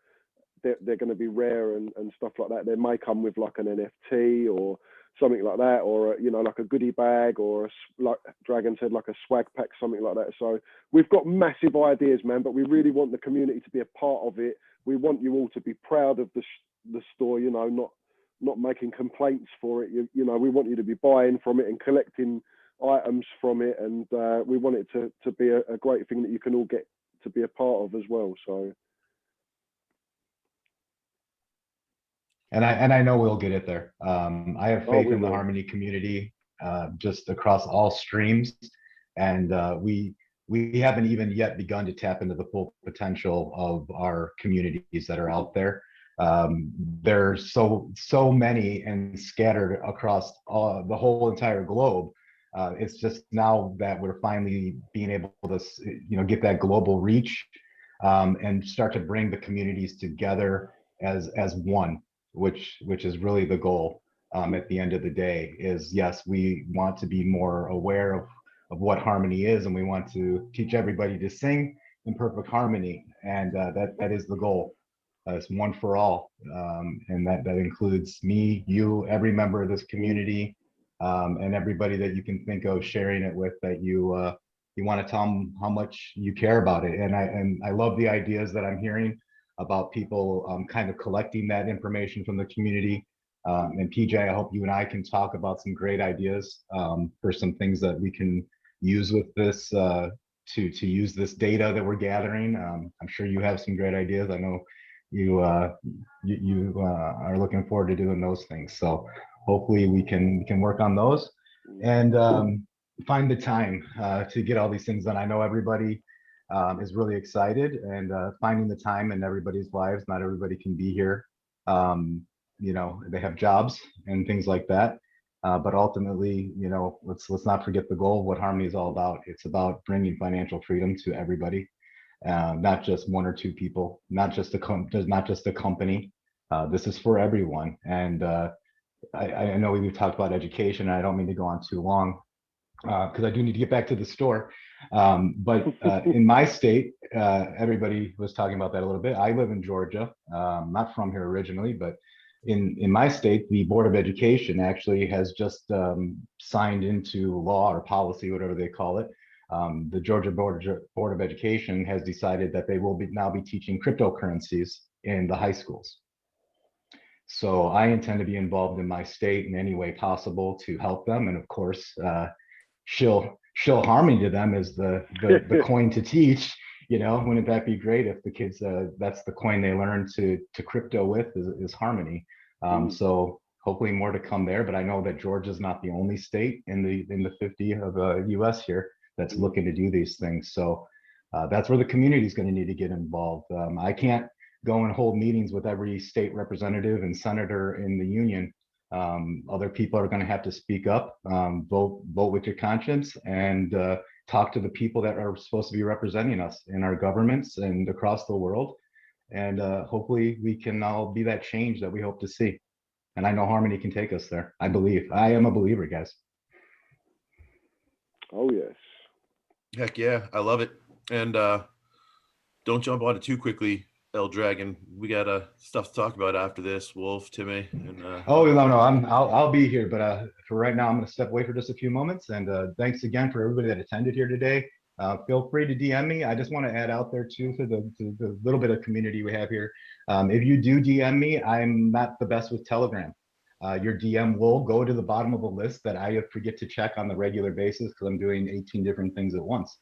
they're going to be rare and stuff like that. They may come with like an NFT or something like that, or like a goodie bag, or like Dragon said, like a swag pack, something like that. So we've got massive ideas, man, but we really want the community to be a part of it. We want you all to be proud of the store, not making complaints for it. We want you to be buying from it and collecting items from it, and we want it to be a great thing that you can all get to be a part of as well. So. And I know we'll get it there. I have faith in the will. Harmony community, just across all streams, and we haven't even yet begun to tap into the full potential of our communities that are out there. There's so many and scattered across the whole entire globe. It's just now that we're finally being able to get that global reach, and start to bring the communities together as one, which is really the goal. At the end of the day, is yes, we want to be more aware of what harmony is, and we want to teach everybody to sing in perfect harmony, and that is the goal. It's one for all, and that includes me, you, every member of this community, and everybody that you can think of sharing it with, that you want to tell them how much you care about it. And I love the ideas that I'm hearing about people kind of collecting that information from the community. And PJ, I hope you and I can talk about some great ideas for some things that we can use with this, to use this data that we're gathering. I'm sure you have some great ideas. I know you are looking forward to doing those things. So hopefully we can work on those and find the time to get all these things done. I know everybody is really excited, and finding the time in everybody's lives. Not everybody can be here. They have jobs and things like that. But ultimately, let's not forget the goal of what Harmony is all about. It's about bringing financial freedom to everybody, not just one or two people, not just a company. This is for everyone. And I know we've talked about education, and I don't mean to go on too long, because I do need to get back to the store. But in my state, everybody was talking about that a little bit. I live in Georgia, not from here originally, but in my state, the Board of Education actually has just signed into law or policy, whatever they call it. The Georgia Board of Education has decided that they will now be teaching cryptocurrencies in the high schools. So I intend to be involved in my state in any way possible to help them. And of course, shill Harmony to them is the coin to teach. Wouldn't that be great if the kids, that's the coin they learn to crypto with is Harmony. So hopefully more to come there, but I know that Georgia's not the only state in the 50 of US here that's looking to do these things. So that's where the community is going to need to get involved. I can't go and hold meetings with every state representative and senator in the union. Other people are going to have to speak up, vote with your conscience, and talk to the people that are supposed to be representing us in our governments and across the world. And hopefully we can all be that change that we hope to see. And I know Harmony can take us there. I believe. I am a believer, guys. Oh, yes. Heck yeah, I love it. And don't jump on it too quickly, El Dragon. We got stuff to talk about after this. Wolf, Timmy, and oh no, I'll be here, but for right now I'm going to step away for just a few moments. And thanks again for everybody that attended here today. Feel free to DM me. I just want to add out there too, to the little bit of community we have here. If you do DM me, I'm not the best with Telegram. Your DM will go to the bottom of the list that I forget to check on the regular basis because I'm doing 18 different things at once.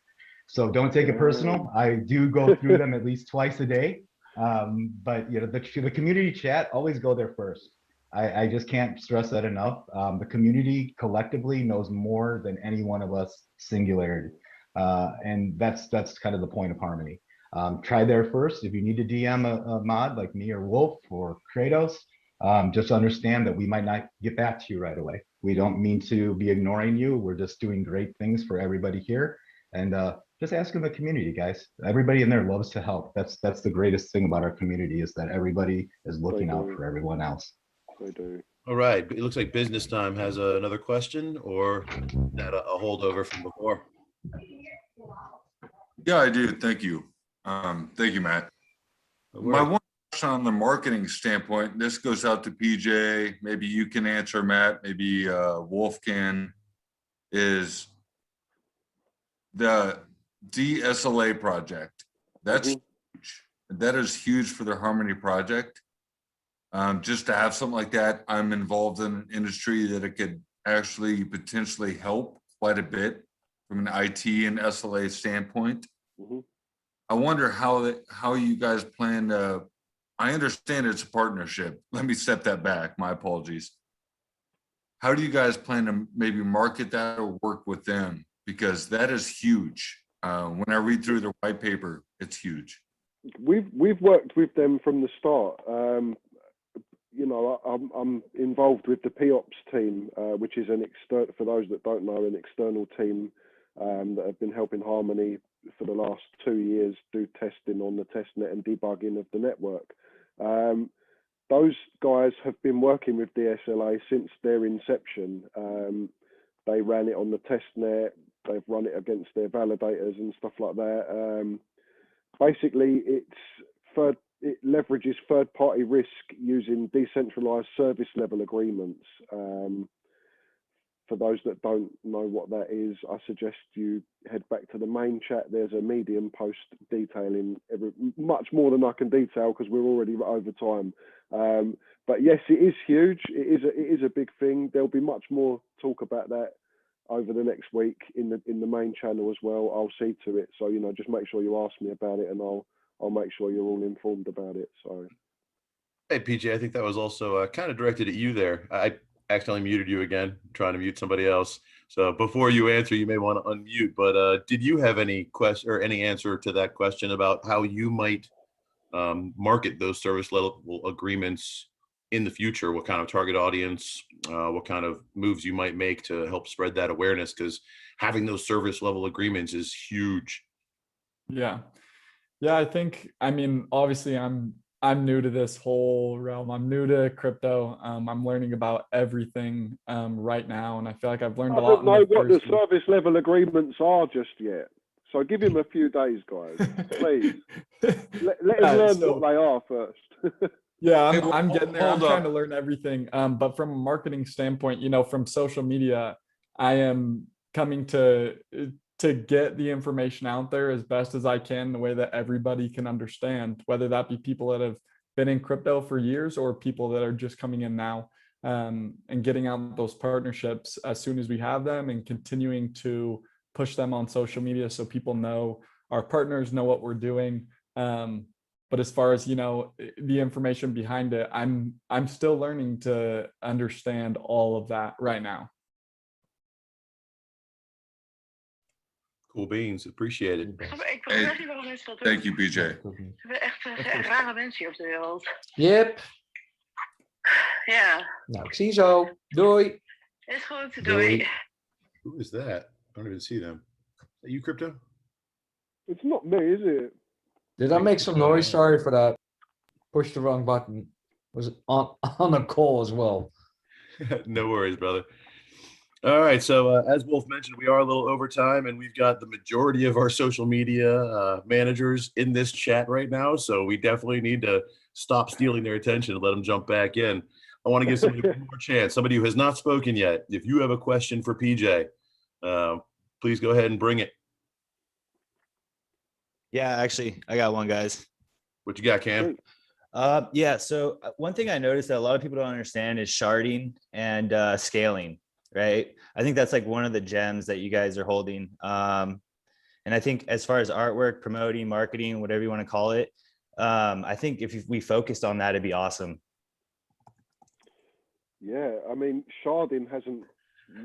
So don't take it personal. I do go through them at least twice a day. But the community chat, always go there first. I just can't stress that enough. The community collectively knows more than any one of us singularity. And that's kind of the point of Harmony. Try there first. If you need to DM a mod like me or Wolf or Kratos, just understand that we might not get back to you right away. We don't mean to be ignoring you. We're just doing great things for everybody here. And Just ask in the community, guys. Everybody in there loves to help. That's the greatest thing about our community is that everybody is looking out for everyone else. They do. All right. It looks like Business Time has another question, or is that a holdover from before? Yeah, I do. Thank you. Thank you, Matt. My one question on the marketing standpoint, this goes out to PJ, maybe you can answer, Matt, maybe Wolf can, is the DSLA project. That's huge. That is huge for the Harmony project. Just to have something like that, I'm involved in an industry that it could actually potentially help quite a bit from an IT and SLA standpoint. I wonder how you guys plan to, I understand it's a partnership. Let me step that back. My apologies. How do you guys plan to maybe market that or work with them? Because that is huge. When I read through their white paper, it's huge. We've worked with them from the start. You know, I'm involved with the POPs team, which is an external, for those that don't know, an external team that have been helping Harmony for the last 2 years do testing on the testnet and debugging of the network. Those guys have been working with DSLA since their inception. They ran it on the testnet. They've run it against their validators and stuff like that. Basically, it leverages third-party risk using decentralized service level agreements. For those that don't know what that is, I suggest you head back to the main chat. There's a Medium post detailing much more than I can detail because we're already over time. But yes, it is huge. It is a big thing. There'll be much more talk about that over the next week in the main channel as well. I'll see to it. So, you know, just make sure you ask me about it and I'll make sure you're all informed about it. So, Hey, PJ, I think that was also kind of directed at you there. I accidentally muted you again, trying to mute somebody else. So before you answer, you may want to unmute. But did you have any question or any answer to that question about how you might market those service level agreements in the future? What kind of target audience, what kind of moves you might make to help spread that awareness? Because having those service level agreements is huge. Yeah. I think, I mean, obviously I'm new to this whole realm. I'm new to crypto. I'm learning about everything right now, and I feel like I've learned a lot. I don't know what the service level agreements are just yet. So give him a few days, guys. Please let him learn what they are first. Yeah, I'm getting there. I'm trying to learn everything. But from a marketing standpoint, you know, from social media, I am coming to get the information out there as best as I can, the way that everybody can understand, whether that be people that have been in crypto for years or people that are just coming in now, and getting out those partnerships as soon as we have them and continuing to push them on social media so people know, our partners know what we're doing. But as far as, you know, the information behind it, I'm still learning to understand all of that right now. Cool beans, appreciate it. Thank you, BJ. We hebben echt rare mensen hier op de wereld. Yep. Ja. Nou, ik zie je zo. Doei. Is goed, doei. Who is that? I don't even see them. Is that you, Crypto? It's not me, is it? Did I make some noise? Sorry for that. Push the wrong button. Was on a call as well. No worries, brother. All right, so as Wolf mentioned, we are a little over time, and we've got the majority of our social media managers in this chat right now, so we definitely need to stop stealing their attention and let them jump back in. I want to give somebody one more chance, somebody who has not spoken yet. If you have a question for PJ, please go ahead and bring it. Yeah, actually, I got one, guys. What you got, Cam? Yeah, so one thing I noticed that a lot of people don't understand is sharding and scaling. Right. I think that's like one of the gems that you guys are holding. And I think as far as artwork, promoting, marketing, whatever you want to call it, I think if we focused on that, it'd be awesome. Yeah, I mean, sharding hasn't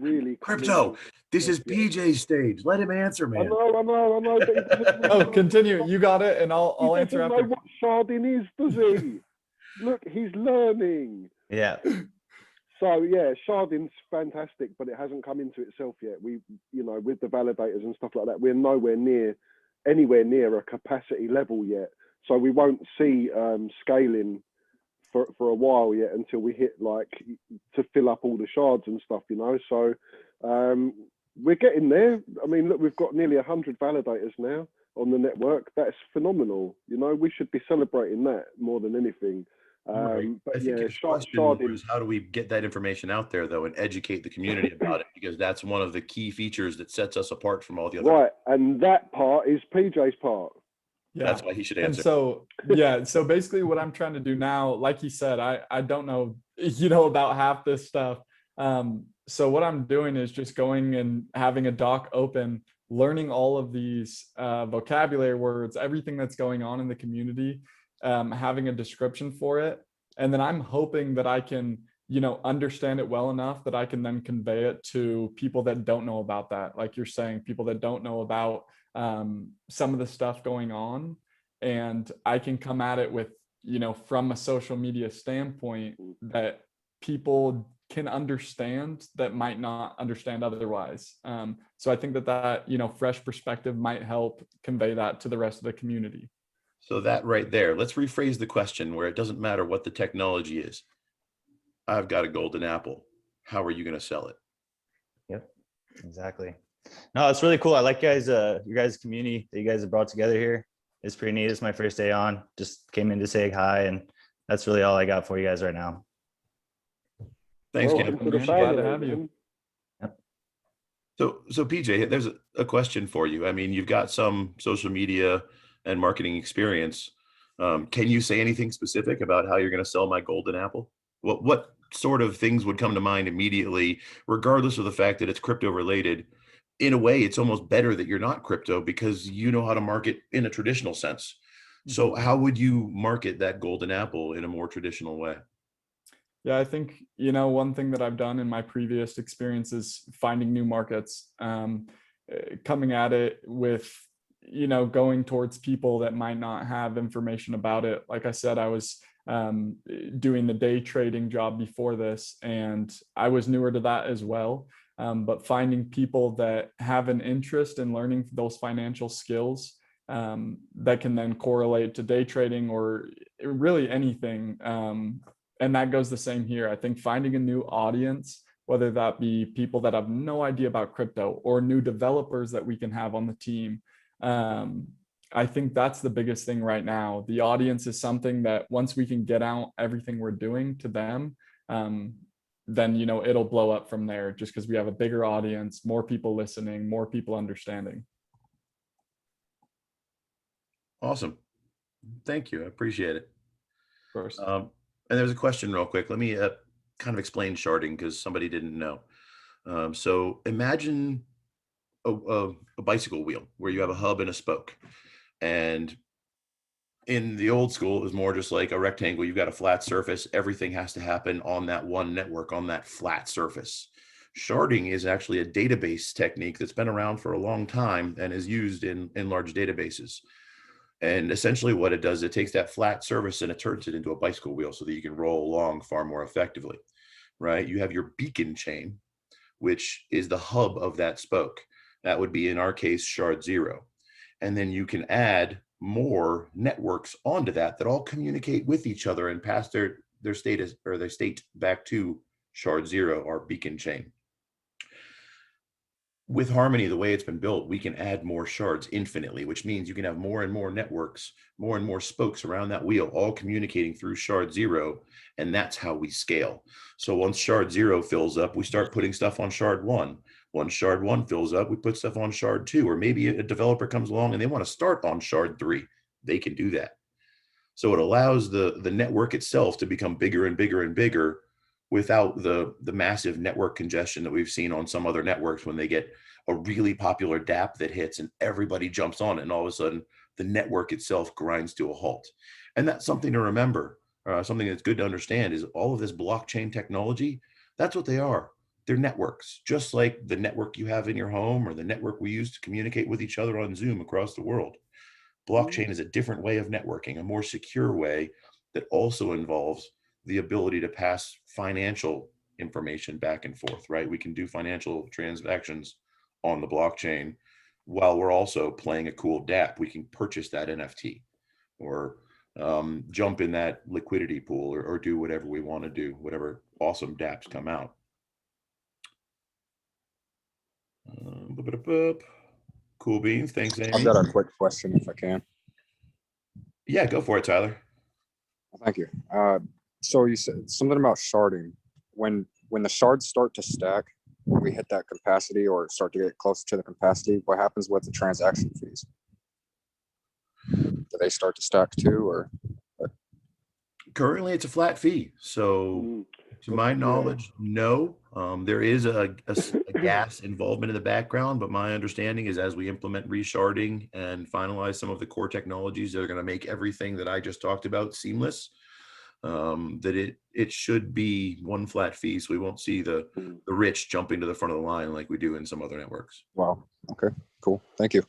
really. Crypto, this is PJ's stage. Let him answer, man. I know. But Oh, continue. You got it, and I'll answer after. He doesn't know what sharding is, does he? Look, he's learning. Yeah. So yeah, sharding's fantastic, but it hasn't come into itself yet. We, with the validators and stuff like that, we're anywhere near a capacity level yet. So we won't see scaling for a while yet until we hit to fill up all the shards and stuff, So we're getting there. I mean, look, we've got nearly 100 validators now on the network. That's phenomenal. We should be celebrating that more than anything. Right. But I think yeah, his question sharding. was, how do we get that information out there though and educate the community about it? Because that's one of the key features that sets us apart from all the other. Right, and that part is PJ's part. Yeah. That's why he should And answer. so, so basically what I'm trying to do now, like he said, I don't know, about half this stuff. So what I'm doing is just going and having a doc open, learning all of these vocabulary words, everything that's going on in the community, having a description for it. And then I'm hoping that I can, understand it well enough that I can then convey it to people that don't know about that. Like you're saying, people that don't know about some of the stuff going on. And I can come at it with, from a social media standpoint that people can understand that might not understand otherwise. So I think that fresh perspective might help convey that to the rest of the community. So that right there, let's rephrase the question where it doesn't matter what the technology is. I've got a golden apple. How are you going to sell it? Yep, exactly. No, it's really cool. I like your guys' community that you guys have brought together here. It's pretty neat. It's my first day on. Just came in to say hi, and that's really all I got for you guys right now. Thanks, Ken. Glad to have you. Yep. So PJ, there's a question for you. I mean, you've got some social media and marketing experience. Can you say anything specific about how you're going to sell my golden apple? What sort of things would come to mind immediately, regardless of the fact that it's crypto related? In a way, it's almost better that you're not crypto because you know how to market in a traditional sense. So how would you market that golden apple in a more traditional way? Yeah, I think, one thing that I've done in my previous experience is finding new markets, coming at it with, going towards people that might not have information about it. Like I said, I was doing the day trading job before this, and I was newer to that as well. But finding people that have an interest in learning those financial skills that can then correlate to day trading or really anything. And that goes the same here. I think finding a new audience, whether that be people that have no idea about crypto or new developers that we can have on the team. I think that's the biggest thing right now. The audience is something that once we can get out everything we're doing to them, then, it'll blow up from there just because we have a bigger audience, more people listening, more people understanding. Awesome. Thank you. I appreciate it. Of course. And there's a question real quick. Let me kind of explain sharding because somebody didn't know. So imagine a bicycle wheel where you have a hub and a spoke. And in the old school, it was more just like a rectangle. You've got a flat surface. Everything has to happen on that one network, on that flat surface. Sharding is actually a database technique that's been around for a long time and is used in large databases. And essentially what it does, it takes that flat surface and it turns it into a bicycle wheel so that you can roll along far more effectively, right? You have your beacon chain, which is the hub of that spoke. That would be, in our case, shard 0. And then you can add more networks onto that all communicate with each other and pass their state back to shard 0, our beacon chain. With Harmony, the way it's been built, we can add more shards infinitely, which means you can have more and more networks, more and more spokes around that wheel, all communicating through shard 0. And that's how we scale. So once shard 0 fills up, we start putting stuff on shard 1. Once shard 1 fills up, we put stuff on shard 2, or maybe a developer comes along and they want to start on shard 3. They can do that. So it allows the network itself to become bigger and bigger and bigger without the massive network congestion that we've seen on some other networks when they get a really popular DApp that hits and everybody jumps on it, and all of a sudden the network itself grinds to a halt. And that's something to remember. Something that's good to understand is all of this blockchain technology, that's what they are. They're networks, just like the network you have in your home or the network we use to communicate with each other on Zoom across the world. Blockchain is a different way of networking, a more secure way that also involves the ability to pass financial information back and forth, right? We can do financial transactions on the blockchain while we're also playing a cool dApp. We can purchase that NFT or jump in that liquidity pool or do whatever we want to do, whatever awesome dApps come out. Cool beans. Thanks, Amy. I've got a quick question if I can. Yeah, go for it, Tyler. Thank you. So you said something about sharding. When the shards start to stack, when we hit that capacity or start to get closer to the capacity, what happens with the transaction fees? Do they start to stack too, or? Currently, it's a flat fee. So, to my knowledge, no. There is a gas involvement in the background, but my understanding is as we implement resharding and finalize some of the core technologies that are going to make everything that I just talked about seamless, that it should be one flat fee, so we won't see the rich jumping to the front of the line like we do in some other networks. Wow. Okay. Cool. Thank you.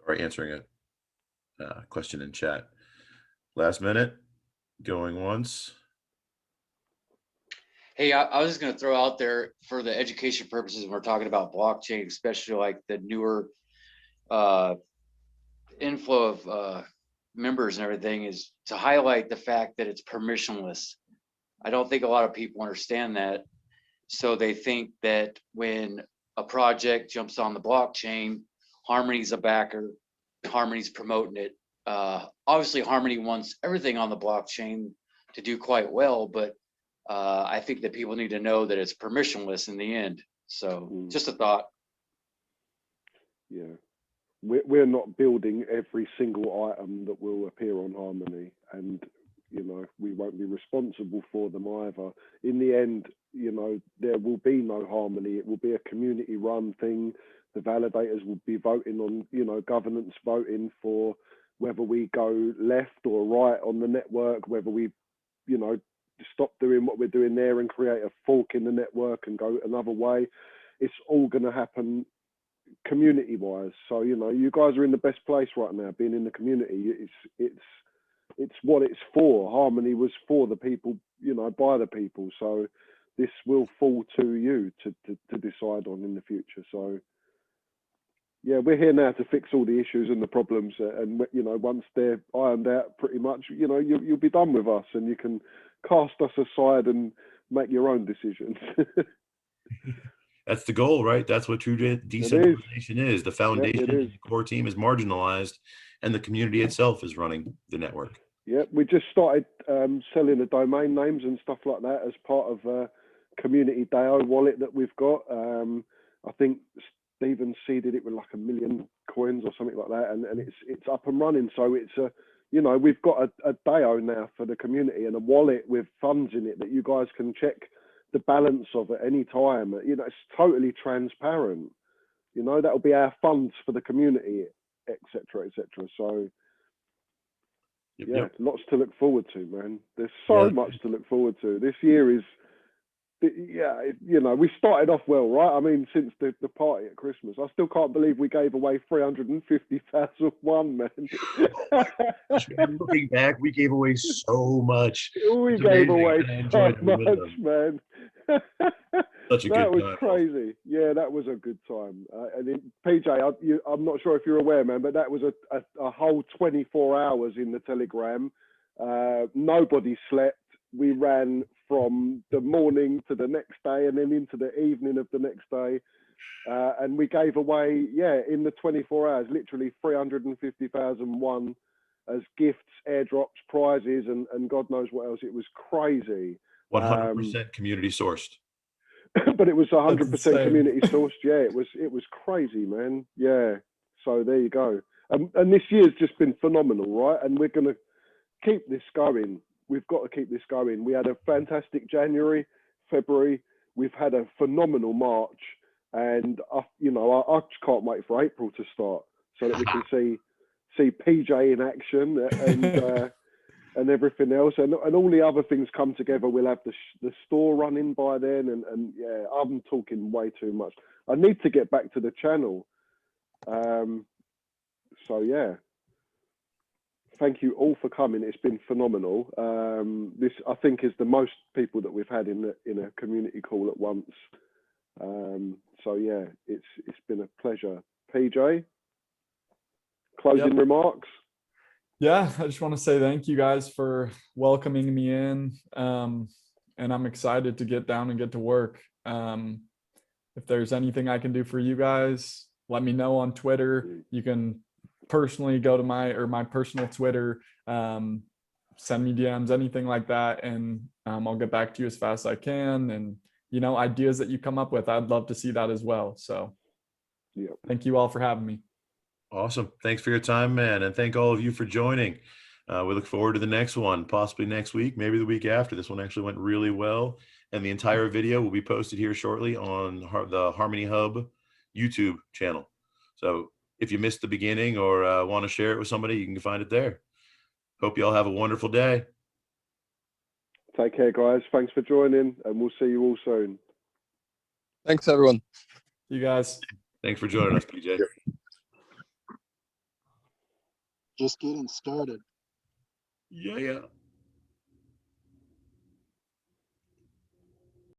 Sorry, answering a question in chat. Last minute, going once. Hey, I was just going to throw out there for the education purposes when we're talking about blockchain, especially like the newer inflow of members and everything, is to highlight the fact that it's permissionless. I don't think a lot of people understand that. So they think that when a project jumps on the blockchain, Harmony's a backer, Harmony's promoting it. Obviously, Harmony wants everything on the blockchain to do quite well, but I think that people need to know that it's permissionless in the end. So just a thought. Yeah, we're not building every single item that will appear on Harmony, and you know, we won't be responsible for them either. In the end, you know, there will be no Harmony. It will be a community run thing. The validators will be voting on, you know, governance voting for whether we go left or right on the network, whether we, you know, stop doing what we're doing there and create a fork in the network and go another way. It's all going to happen community wise. So, you know, you guys are in the best place right now, being in the community. It's what it's for. Harmony was for the people, you know, by the people. So this will fall to you to decide on in the future. So yeah, we're here now to fix all the issues and the problems, and you know, once they're ironed out, pretty much, you know, you'll be done with us, and you can cast us aside and make your own decisions. That's the goal, right? That's what true decentralization is. The foundation and the core team is marginalized, and the community itself is running the network. Yeah, we just started selling the domain names and stuff like that as part of a community DAO wallet that we've got. I think Stephen seeded it with like 1 million coins or something like that, and it's up and running. So it's a, you know, we've got a DAO now for the community and a wallet with funds in it that you guys can check the balance of at any time. You know, it's totally transparent. You know, that'll be our funds for the community, etc., etc. So lots to look forward to, man. There's so much to look forward to. This year is, you know, we started off well, right? I mean, since the party at Christmas, I still can't believe we gave away 350,001, man. Looking back, we gave away so much. We gave away so much, man. Such a that good was time. Crazy. Yeah, that was a good time. And PJ, I'm not sure if you're aware, man, but that was a whole 24 hours in the Telegram. Nobody slept. We ran from the morning to the next day and then into the evening of the next day. And we gave away, in the 24 hours, literally 350,001 as gifts, airdrops, prizes, and God knows what else. It was crazy. 100% community sourced. But it was 100% community sourced. Yeah, it was crazy, man. Yeah. So there you go. And this year's just been phenomenal, right? And we're going to keep this going. We've got to keep this going. We had a fantastic January, February. We've had a phenomenal March, and I just can't wait for April to start so that we can see PJ in action and everything else, and all the other things come together. We'll have the store running by then, and yeah, I'm talking way too much. I need to get back to the channel. So yeah. thank you all for coming. It's been phenomenal. This, I think, is the most people that we've had in a community call at once. So yeah, it's been a pleasure. PJ, closing remarks. Yeah, I just want to say thank you guys for welcoming me in. And I'm excited to get down and get to work. If there's anything I can do for you guys, let me know on Twitter. You can personally go to my personal Twitter, send me DMs, anything like that, and I'll get back to you as fast as I can. And ideas that you come up with, I'd love to see that as well. So thank you all for having me. Awesome. Thanks for your time, man. And thank all of you for joining. We look forward to the next one, possibly next week, maybe the week after. This one actually went really well. And the entire video will be posted here shortly on the HarmonyHUB YouTube channel. So if you missed the beginning or want to share it with somebody, you can find it there. Hope you all have a wonderful day. Take care, guys. Thanks for joining, and we'll see you all soon. Thanks, everyone. You guys. Thanks for joining us, PJ. Just getting started. Yeah.